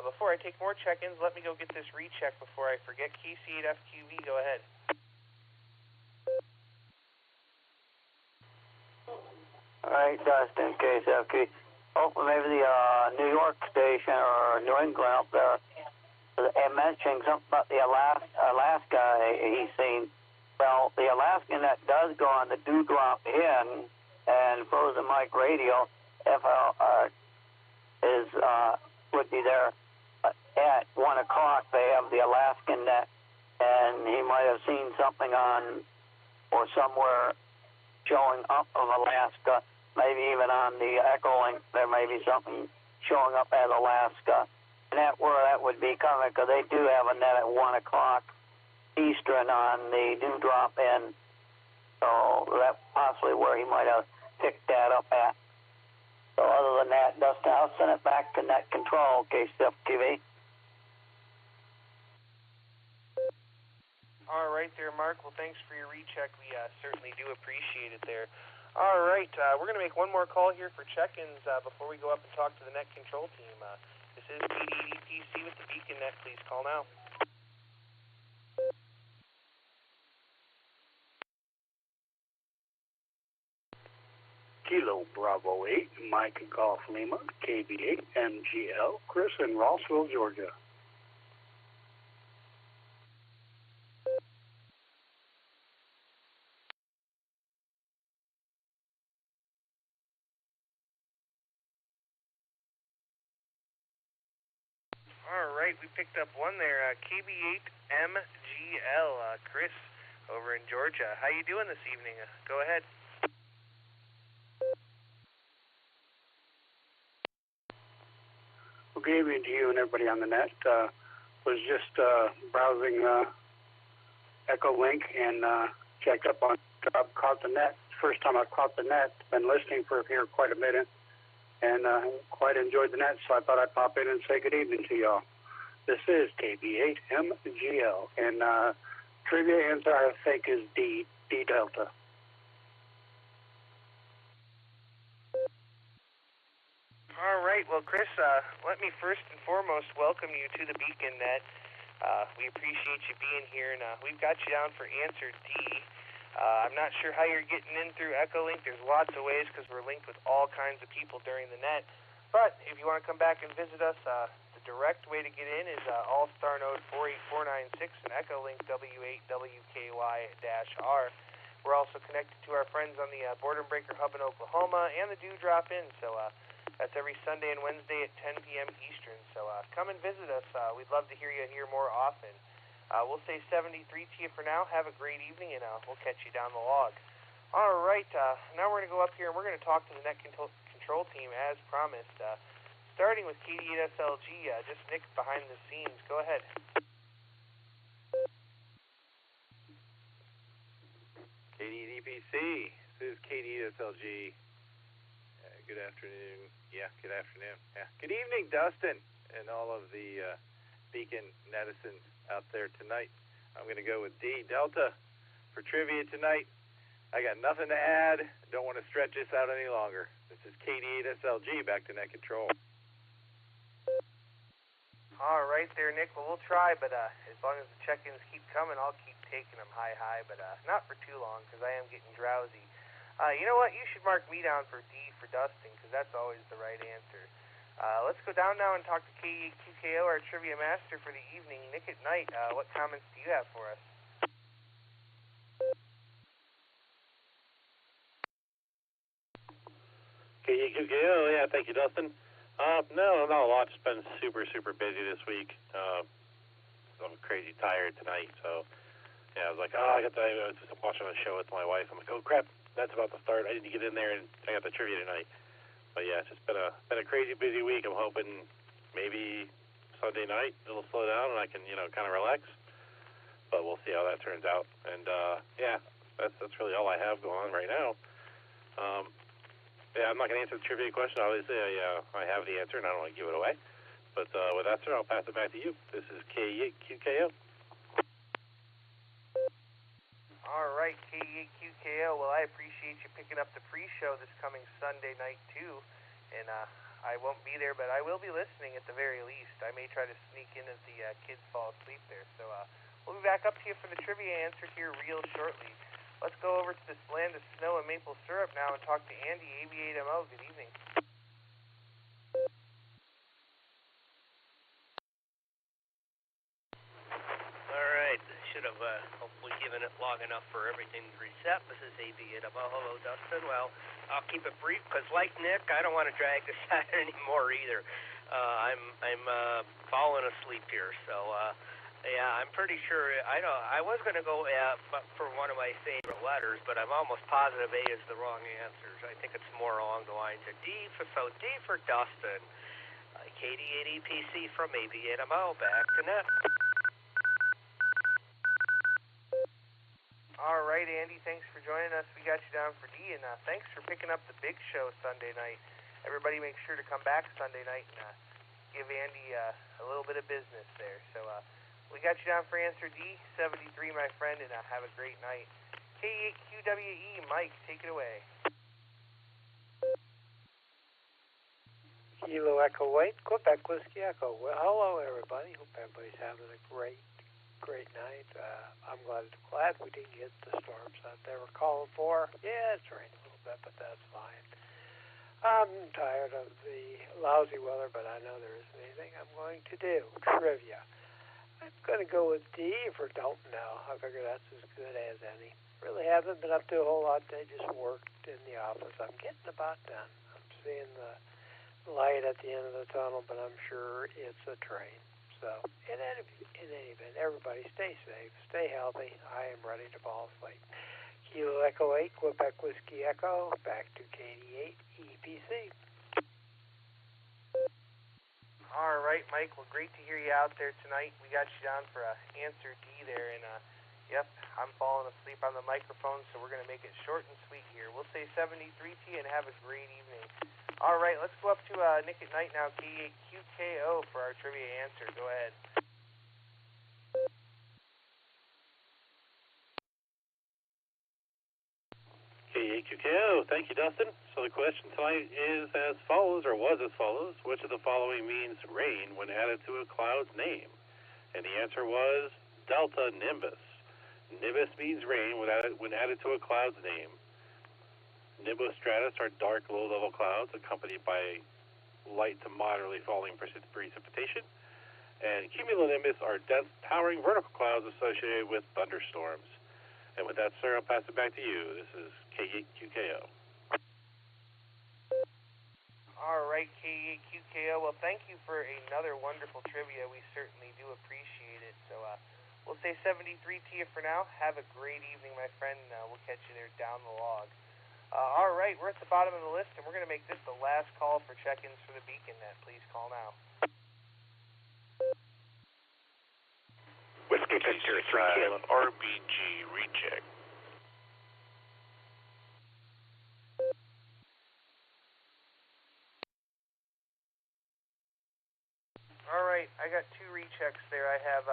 Before I take more check-ins, let me go get this recheck before I forget. KC8FQV, go ahead. All right, Dustin, KCFQ. Hopefully maybe the New York station or New England up there, and mentioning something about the Alaska he's seen. Well, the Alaskan that does go on the Dewdrop in and Frozen Mike Radio, FLR is would be there at 1 o'clock. They have the Alaskan net, and he might have seen something on or somewhere showing up of Alaska. Maybe even on the Echo Link, there may be something showing up as Alaska. And that where that would be coming, because they do have a net at 1 o'clock Eastern on the Dewdrop in. So that's possibly where he might have picked that up at. So other than that, Dustin, I'll send it back to Net Control, KCFTV. All right there, Mark. Well, thanks for your recheck. We certainly do appreciate it there. All right, we're going to make one more call here for check-ins before we go up and talk to the Net Control team. This is KD80PC with the Beacon Net. Please call now. Kilo Bravo 8, Mike Golf Lima, KB8, MGL, Chris in Rossville, Georgia. right, we picked up one there. KB8MGL, Chris over in Georgia. How you doing this evening? Go ahead. Well, good evening to you and everybody on the net. Was just browsing Echo Link and checked up on caught the net. First time I caught the net. Been listening for here quite a minute and quite enjoyed the net, so I thought I'd pop in and say good evening to y'all. This is KB8MGL, and trivia answer I think is D Delta. All right, well, Chris, let me first and foremost welcome you to the Beacon Net. We appreciate you being here, and we've got you down for answer D. I'm not sure how you're getting in through Echo Link. There's lots of ways because we're linked with all kinds of people during the net. But if you want to come back and visit us, the direct way to get in is All-Star Node 48496 and Echo Link W8WKY-R. We're also connected to our friends on the Boredom Breaker Hub in Oklahoma and the Dewdrop Inn. So that's every Sunday and Wednesday at 10 p.m. Eastern. So come and visit us. We'd love to hear you here more often. We'll say 73 to you for now. Have a great evening, and we'll catch you down the log. All right, now we're going to go up here, and we're going to talk to the net control team as promised. Starting with KD8SLG, just Nick behind the scenes. Go ahead. KD8EPC, this is KD8SLG. Good afternoon. Yeah, good afternoon. Yeah. Good evening, Dustin, and all of the Beacon netizens out there tonight. I'm going to go with D Delta for trivia tonight. I got nothing to add. Don't want to stretch this out any longer. This is KD8SLG, back to net control. All right there, Nick. Well, we'll try, but as long as the check-ins keep coming, I'll keep taking them high, but not for too long because I am getting drowsy. You know what? You should mark me down for D for Dustin because that's always the right answer. Let's go down now and talk to KQKO, our trivia master for the evening. Nick at night, what comments do you have for us? KQKO, yeah, thank you, Dustin. No, not a lot. Just been super busy this week. I'm crazy tired tonight, so yeah, I was like, I was just watching a show with my wife. I'm like, oh crap, that's about to start. I need to get in there, and I got the trivia tonight. But yeah, it's just been a crazy busy week. I'm hoping maybe Sunday night it'll slow down and I can kind of relax. But we'll see how that turns out. And yeah, that's really all I have going on right now. Yeah, I'm not going to answer the trivia question. Obviously, I have the answer and I don't want to give it away. But with that, sir, I'll pass it back to you. This is K8QKO. All right, K8QKO. Well, I appreciate you picking up the pre-show this coming Sunday night, too. And I won't be there, but I will be listening at the very least. I may try to sneak in as the kids fall asleep there. So we'll be back up to you for the trivia answer here real shortly. Let's go over to this land of snow and maple syrup now and talk to Andy, AB8MO. Good evening. All right. Should have hopefully given it long enough for everything to reset. This is AB8MO. Hello, Dustin. Well, I'll keep it brief because, like Nick, I don't want to drag this out anymore either. I'm falling asleep here, so yeah, I'm pretty sure. I was going to go for one of my favorite letters, but I'm almost positive A is the wrong answer. I think it's more along the lines of D for Dustin. KD8EPC from AB8MO. Back to net. All right, Andy, thanks for joining us. We got you down for D, and thanks for picking up the big show Sunday night. Everybody make sure to come back Sunday night and give Andy a little bit of business there. So we got you down for answer D, 73, my friend, and have a great night. K8QWE, Mike, take it away. Kilo Echo White, Quebec Whiskey Echo. Well, hello, everybody. Hope everybody's having a great night. I'm glad we didn't get the storms that they were calling for. Yeah, it's raining a little bit, but that's fine. I'm tired of the lousy weather, but I know there isn't anything I'm going to do. Trivia. I'm going to go with D for Dalton now. I figure that's as good as any. Really haven't been up to a whole lot today, just worked in the office. I'm getting about done. I'm seeing the light at the end of the tunnel, but I'm sure it's a train. So, in any event, everybody stay safe, stay healthy. I am ready to fall asleep. Kilo Echo 8, Quebec Whiskey Echo, back to KD8 EPC. All right, Mike. Well, great to hear you out there tonight. We got you down for answer D there, and yep, I'm falling asleep on the microphone, so we're going to make it short and sweet here. We'll say 73T and have a great evening. All right, let's go up to Nick at Night now, KQKO for our trivia answer. Go ahead. KQKO, thank you, Dustin. So the question tonight is as follows, or was as follows. Which of the following means rain when added to a cloud's name? And the answer was Delta Nimbus. Nimbus means rain when added to a cloud's name. Nimbostratus are dark, low-level clouds accompanied by light to moderately falling precipitation. And cumulonimbus are dense, towering vertical clouds associated with thunderstorms. And with that, sir, I'll pass it back to you. This is KQKO. All right, KQKO. Well, thank you for another wonderful trivia. We certainly do appreciate it. So we'll say 73T for now. Have a great evening, my friend. We'll catch you there down the log. All right, we're at the bottom of the list, and we're going to make this the last call for check-ins for the Beacon Net. Please call now. Whiskey Victor 3 Kilo. RBG recheck. All right, I got two rechecks there. I have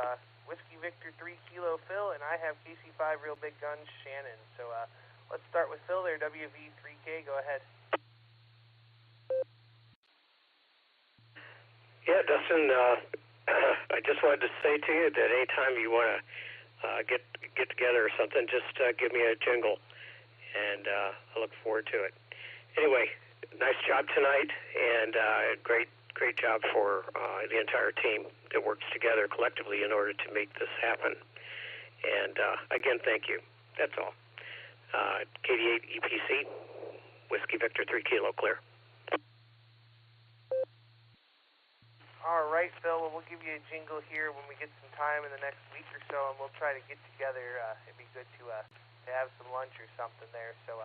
Whiskey Victor 3 Kilo Phil, and I have KC5 Real Big Guns Shannon. So let's start with Phil there, WV3K. Go ahead. Yeah, Dustin, I just wanted to say to you that anytime you want to get together or something, just give me a jingle, and I look forward to it. Anyway, nice job tonight, and great job for the entire team that works together collectively in order to make this happen. And again, thank you. That's all. KD8 EPC, Whiskey Victor 3 Kilo clear. All right, Phil, well, we'll give you a jingle here when we get some time in the next week or so, and we'll try to get together. It'd be good to have some lunch or something there. So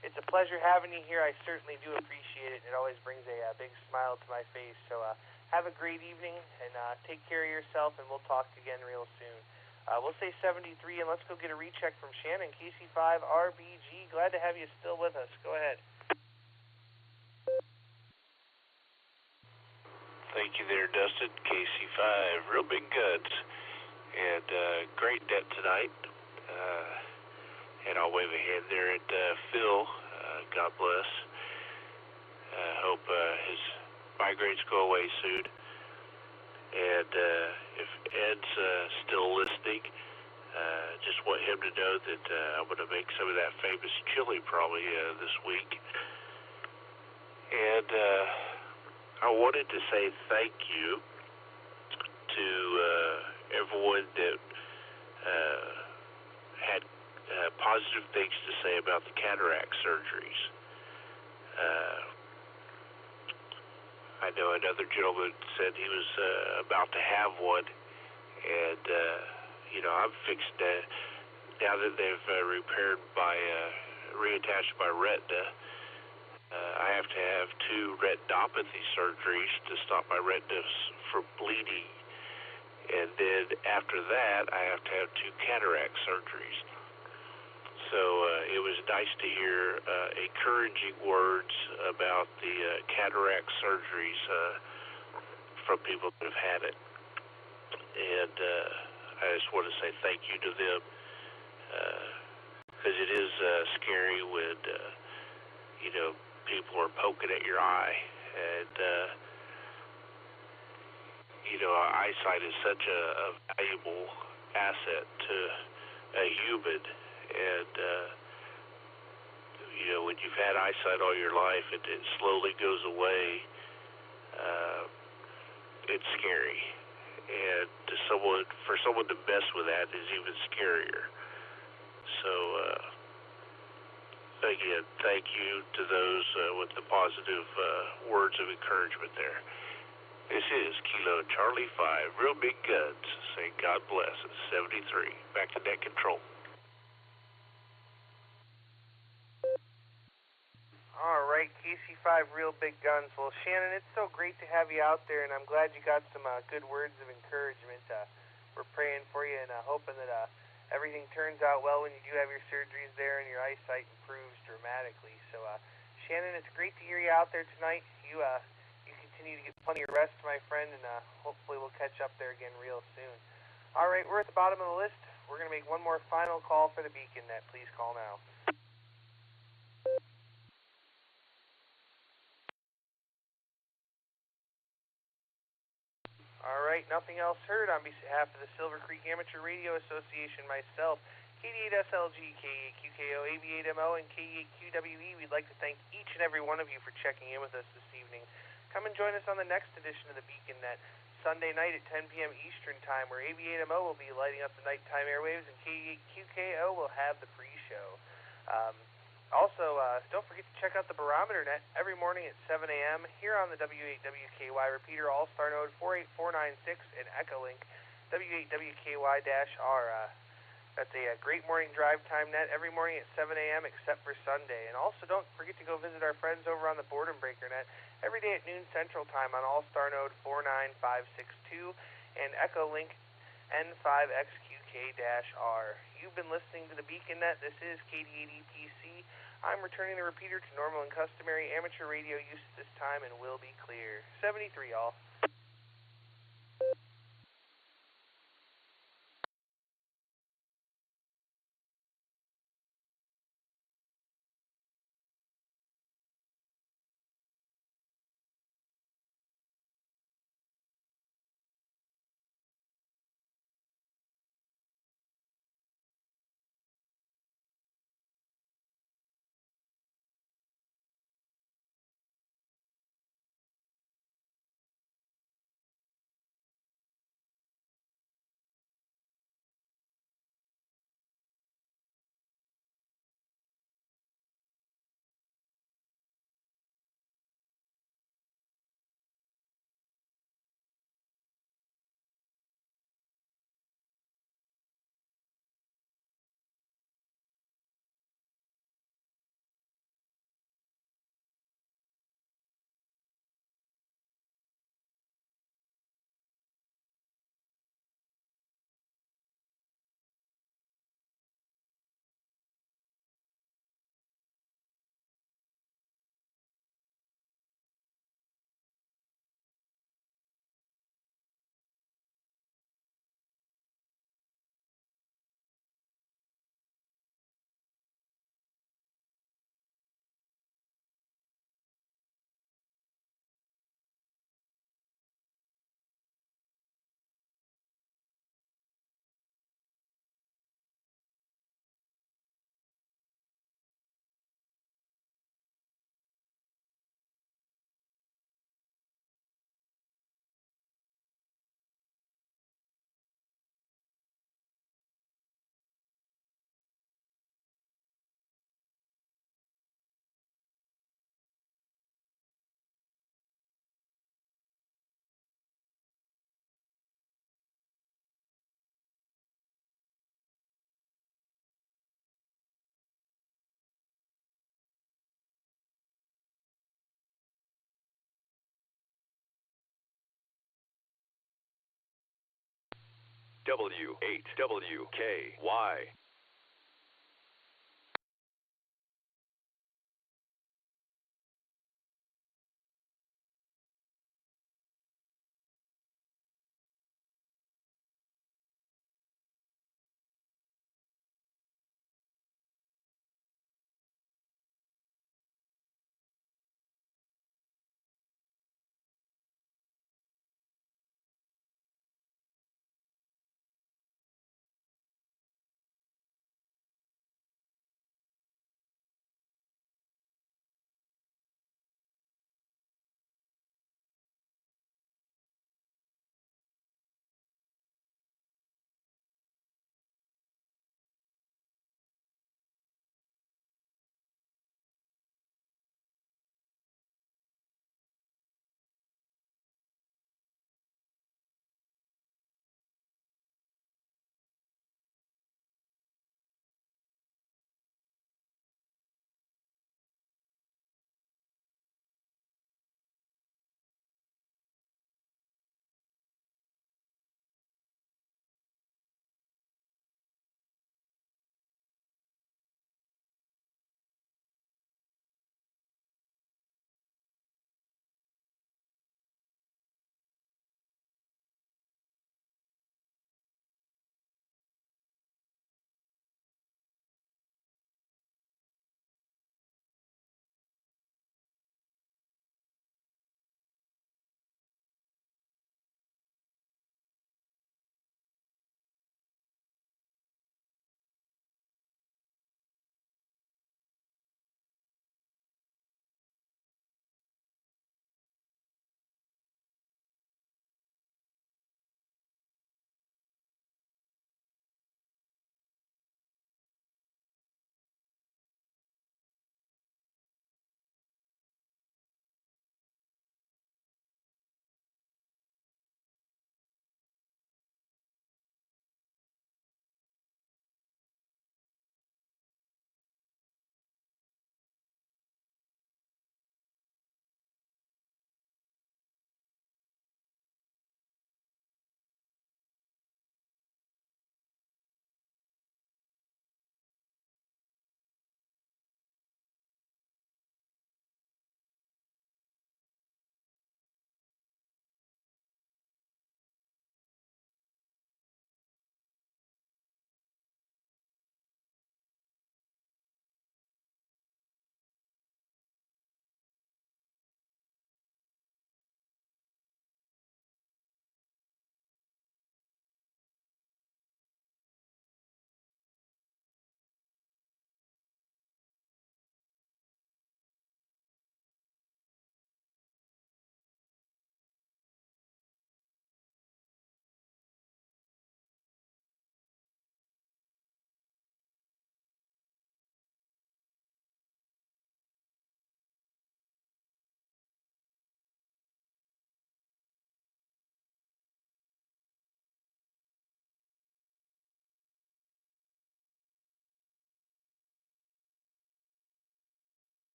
it's a pleasure having you here. I certainly do appreciate it. It always brings a big smile to my face. So have a great evening, and take care of yourself, and we'll talk again real soon. We'll say 73, and let's go get a recheck from Shannon, KC5 RBG. Glad to have you still with us. Go ahead. Thank you there, Dustin. KC5, Real Big Guns. And great net tonight. And I'll wave a hand there at Phil. God bless. Hope his migraines go away soon. And if Ed's still listening, just want him to know that I'm going to make some of that famous chili probably this week. And I wanted to say thank you to everyone that had positive things to say about the cataract surgeries. I know another gentleman said he was about to have one, and I'm fixed now that they've reattached my retina. I have to have 2 retinopathy surgeries to stop my retinas from bleeding, and then after that, I have to have 2 cataract surgeries. So it was nice to hear encouraging words about the cataract surgeries from people that have had it, and I just want to say thank you to them, because it is scary when people are poking at your eye, and eyesight is such a valuable asset to a human, and when you've had eyesight all your life and it slowly goes away, it's scary, and for someone to mess with that is even scarier. So again, thank you to those with the positive words of encouragement there. This is Kilo Charlie 5, Real Big Guns, saying God bless at 73. Back to net control. All right, KC5 Real Big Guns. Well, Shannon, it's so great to have you out there, and I'm glad you got some good words of encouragement. We're praying for you and hoping that everything turns out well when you do have your surgeries there and your eyesight improves dramatically. So, Shannon, it's great to hear you out there tonight. You continue to get plenty of rest, my friend, and hopefully we'll catch up there again real soon. All right, we're at the bottom of the list. We're going to make one more final call for the Beacon Net. Please call now. All right, nothing else heard. On behalf of the Silver Creek Amateur Radio Association, myself, KD8SLG, K8QKO, AB8MO, and K8QWE, we'd like to thank each and every one of you for checking in with us this evening. Come and join us on the next edition of the Beacon Net, Sunday night at 10 p.m. Eastern Time, where AB8MO will be lighting up the nighttime airwaves, and K8QKO will have the pre-show. Also, don't forget to check out the Barometer Net every morning at 7 a.m. here on the W8WKY repeater, All-Star Node 48496, and Echolink W8WKY-R. That's a great morning drive time net every morning at 7 a.m. except for Sunday. And also, don't forget to go visit our friends over on the Boredom Breaker Net every day at noon Central Time on All-Star Node 49562 and Echolink N5XQK-R. You've been listening to the Beacon Net. This is KD8EPC. I'm returning the repeater to normal and customary amateur radio use at this time and will be clear. 73, all. W8WKY.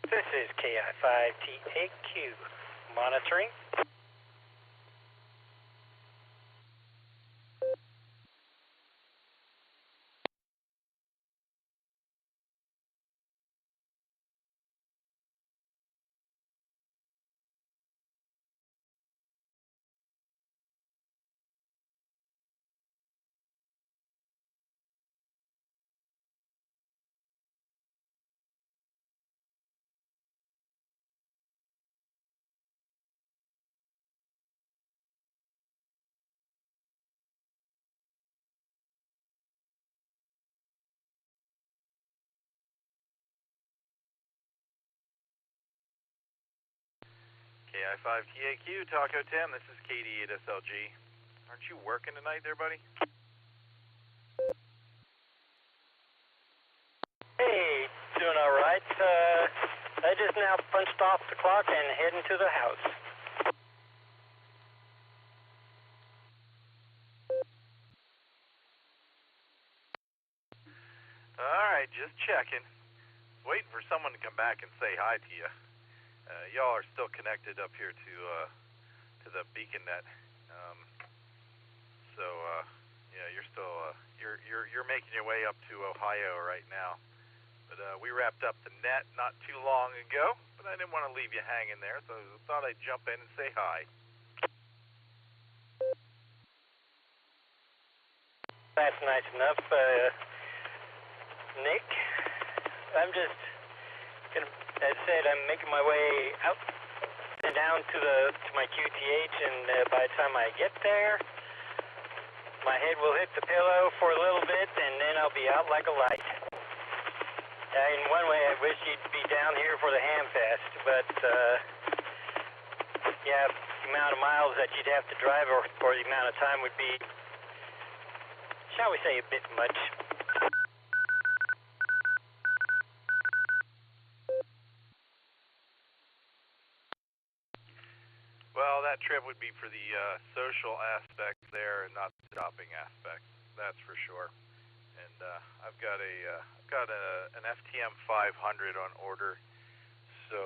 This is KI5TAQ monitoring. KI5TAQ, Taco Tim, this is KD8SLG. Aren't you working tonight there, buddy? Doing all right. I just now punched off the clock and heading to the house. All right, just checking. Waiting for someone to come back and say hi to you. Y'all are still connected up here to the beacon net. Yeah, you're still you're making your way up to Ohio right now. But we wrapped up the net not too long ago, but I didn't want to leave you hanging there, so I thought I'd jump in and say hi. That's nice enough. Nick, I'm just gonna, as I said, I'm making my way out and down to my QTH, and by the time I get there, my head will hit the pillow for a little bit, and then I'll be out like a light. In one way, I wish you'd be down here for the Hamfest, but yeah, the amount of miles that you'd have to drive or the amount of time would be, shall we say, a bit much. Well, that trip would be for the social aspect there and not the shopping aspect. That's for sure. And I've got an FTM 500 on order, so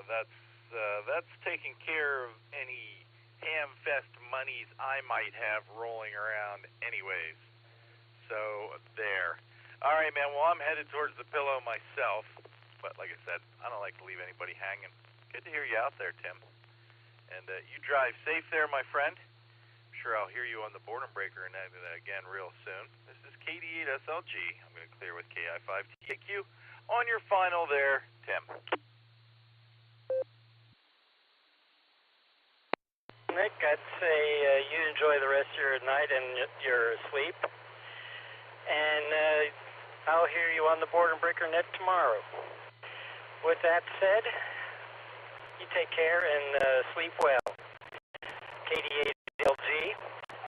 that's taking care of any Hamfest monies I might have rolling around, anyways. So there. All right, man. Well, I'm headed towards the pillow myself, but like I said, I don't like to leave anybody hanging. Good to hear you out there, Tim. And you drive safe there, my friend. I'm sure I'll hear you on the boredom breaker again real soon. This is KD8SLG. I'm going to clear with KI5TAQ. On your final there, Tim. Nick, I'd say you enjoy the rest of your night and your sleep. And I'll hear you on the boredom breaker net tomorrow. With that said, you take care and sleep well. KD8LG,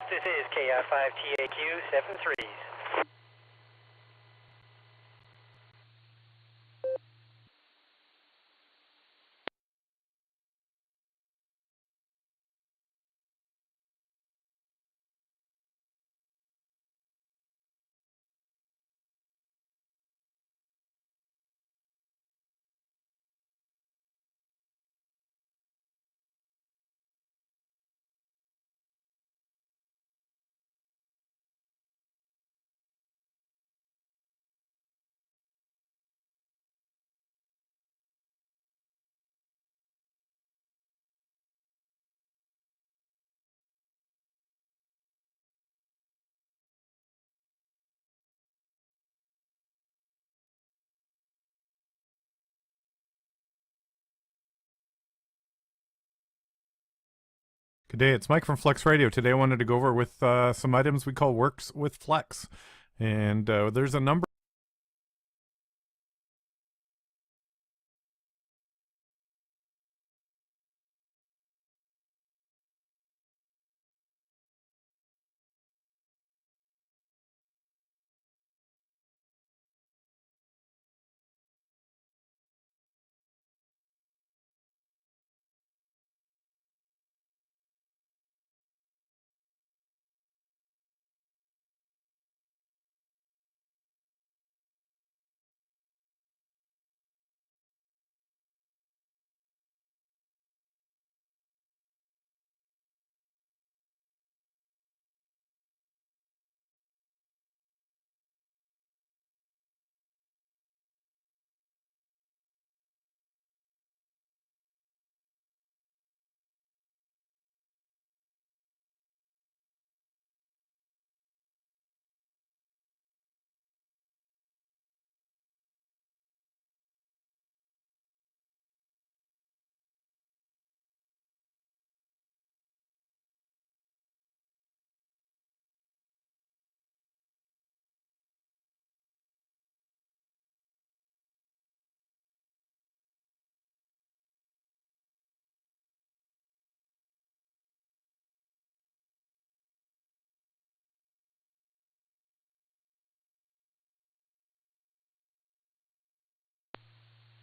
this is KI5TAQ 73s. Good day, it's Mike from FlexRadio. Today I wanted to go over with some items we call Works with Flex. And there's a number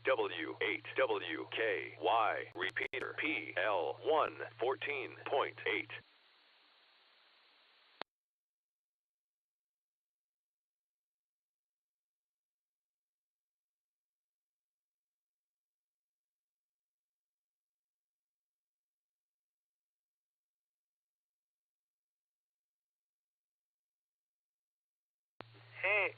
W8WKY, repeater PL1 14.8. Hey.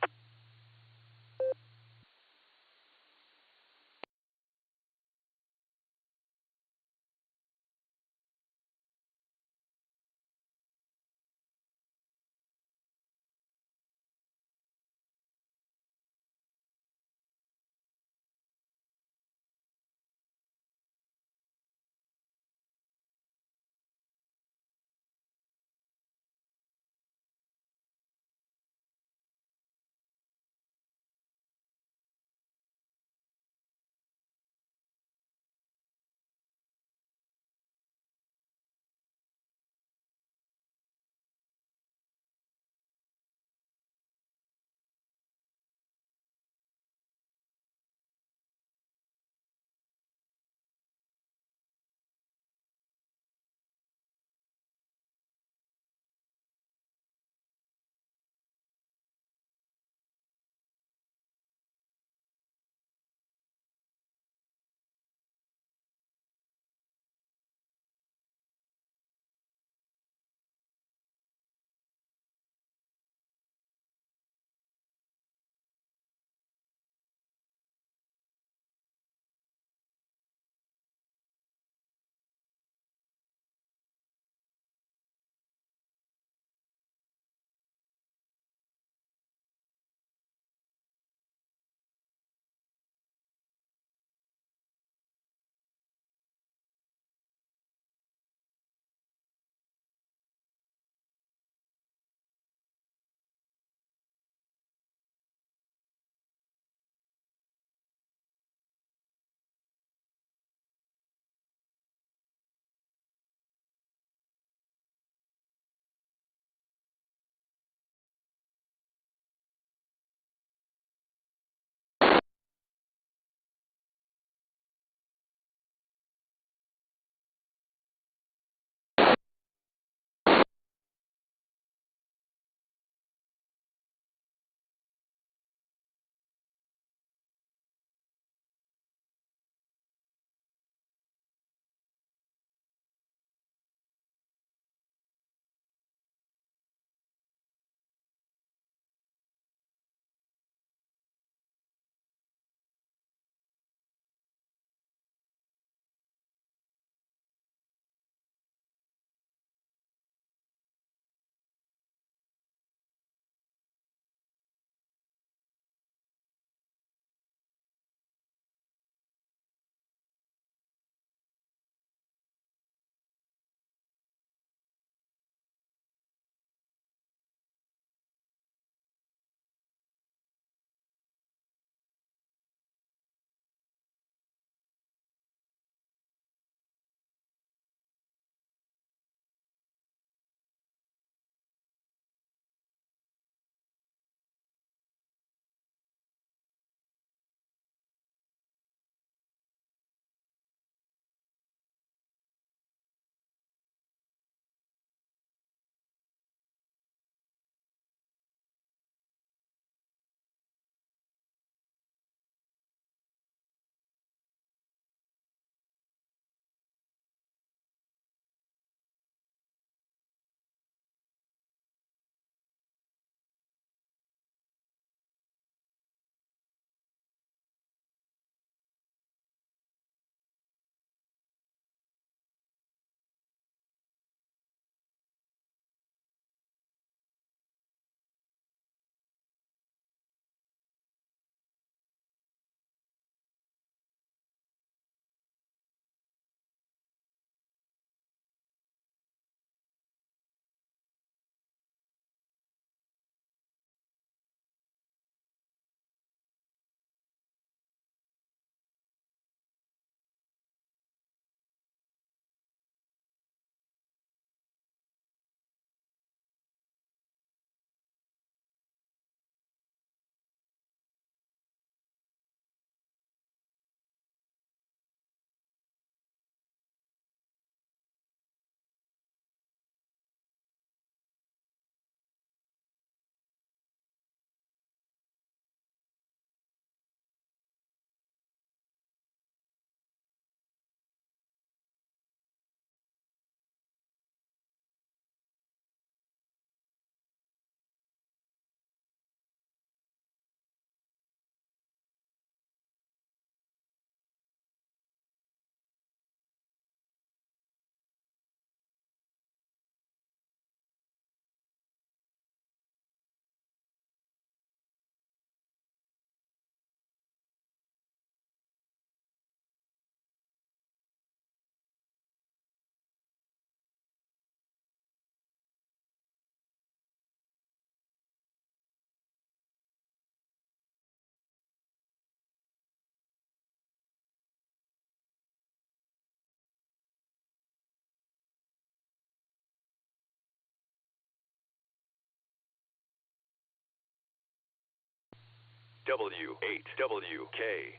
W8WKY.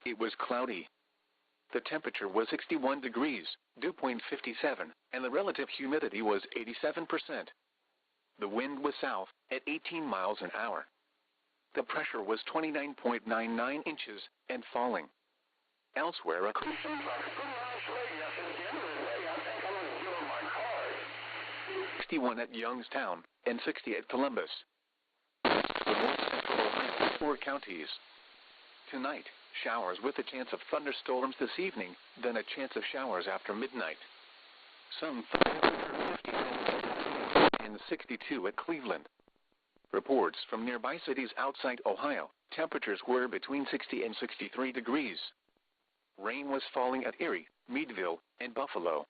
It was cloudy. The temperature was 61 degrees, dew point 57, and the relative humidity was 87%. The wind was south at 18 miles an hour. The pressure was 29.99 inches and falling. Elsewhere, 61 at Youngstown and 60 at Columbus. The north central Ohio, 4 counties. Tonight, showers with a chance of thunderstorms this evening, then a chance of showers after midnight. Some 50 and 62 at Cleveland. Reports from nearby cities outside Ohio, temperatures were between 60 and 63 degrees. Rain was falling at Erie, Meadville, and Buffalo.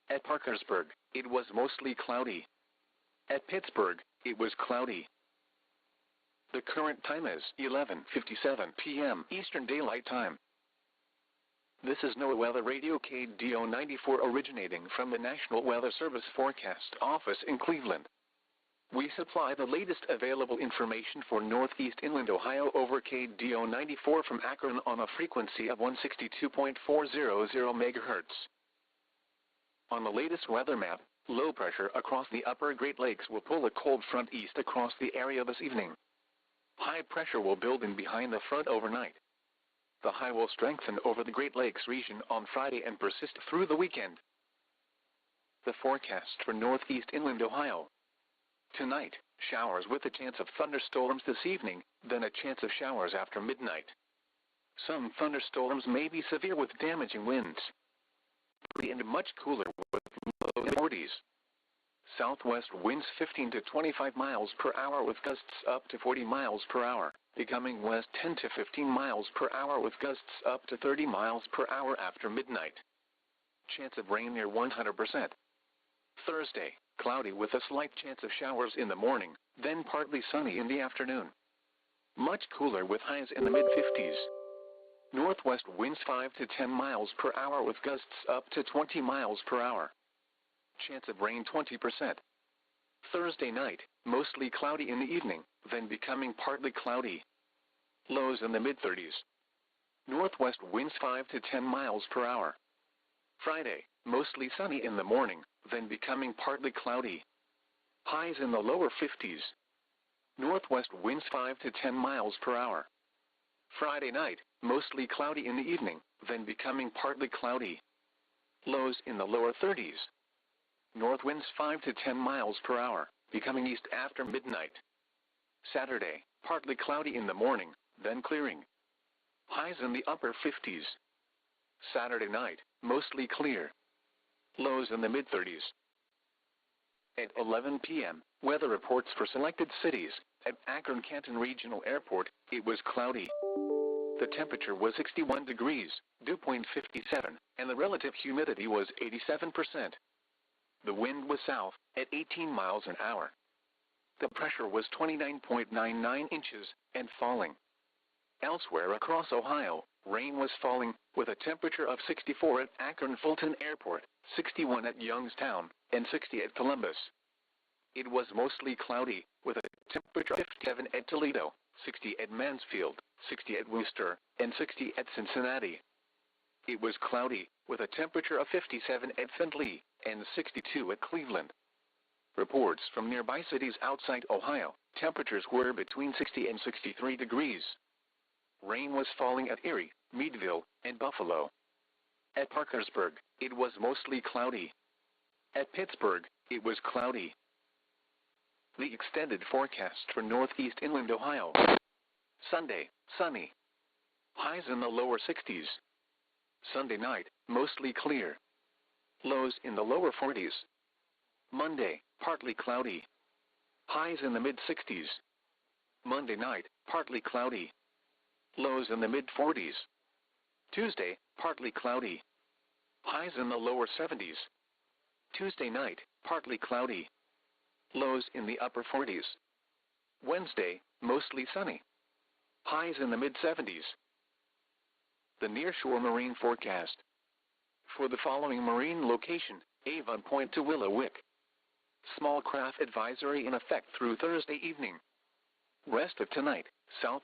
At Parkersburg, it was mostly cloudy. At Pittsburgh, it was cloudy. The current time is 11:57 p.m. Eastern Daylight Time. This is NOAA Weather Radio KDO 94 originating from the National Weather Service Forecast Office in Cleveland. We supply the latest available information for Northeast Inland Ohio over KDO 94 from Akron on a frequency of 162.400 MHz. On the latest weather map, low pressure across the upper Great Lakes will pull a cold front east across the area this evening. High pressure will build in behind the front overnight. The high will strengthen over the Great Lakes region on Friday and persist through the weekend. The forecast for Northeast Inland Ohio. Tonight, showers with a chance of thunderstorms this evening, then a chance of showers after midnight. Some thunderstorms may be severe with damaging winds. And much cooler with low 40s. Southwest winds 15 to 25 miles per hour with gusts up to 40 miles per hour, becoming west 10 to 15 miles per hour with gusts up to 30 miles per hour after midnight. Chance of rain near 100%. Thursday, cloudy with a slight chance of showers in the morning, then partly sunny in the afternoon. Much cooler with highs in the mid-50s. Northwest winds 5 to 10 miles per hour with gusts up to 20 miles per hour. Chance of rain 20%. Thursday night, mostly cloudy in the evening, then becoming partly cloudy. Lows in the mid-30s. Northwest winds 5 to 10 miles per hour. Friday, mostly sunny in the morning, then becoming partly cloudy. Highs in the lower 50s. Northwest winds 5 to 10 miles per hour. Friday night, mostly cloudy in the evening, then becoming partly cloudy. Lows in the lower 30s. North winds 5 to 10 miles per hour, becoming east after midnight. Saturday, partly cloudy in the morning, then clearing. Highs in the upper 50s. Saturday night, mostly clear. Lows in the mid-30s. At 11 p.m., weather reports for selected cities. At Akron-Canton Regional Airport, it was cloudy. The temperature was 61 degrees, dew point 57, and the relative humidity was 87%. The wind was south, at 18 miles an hour. The pressure was 29.99 inches, and falling. Elsewhere across Ohio, rain was falling, with a temperature of 64 at Akron-Fulton Airport, 61 at Youngstown, and 60 at Columbus. It was mostly cloudy, with a temperature of 57 at Toledo, 60 at Mansfield, 60 at Worcester, and 60 at Cincinnati. It was cloudy, with a temperature of 57 at Findlay, and 62 at Cleveland. Reports from nearby cities outside Ohio, temperatures were between 60 and 63 degrees. Rain was falling at Erie, Meadville, and Buffalo. At Parkersburg, it was mostly cloudy. At Pittsburgh, it was cloudy. The extended forecast for northeast inland Ohio. Sunday, sunny. Highs in the lower 60s. Sunday night, mostly clear. Lows in the lower 40s. Monday, partly cloudy. Highs in the mid-60s. Monday night, partly cloudy. Lows in the mid-40s. Tuesday, partly cloudy. Highs in the lower 70s. Tuesday night, partly cloudy. Lows in the upper 40s. Wednesday, mostly sunny. Highs in the mid-70s. The nearshore marine forecast. For the following marine location, Avon Point to Willowick. Small craft advisory in effect through Thursday evening. Rest of tonight, south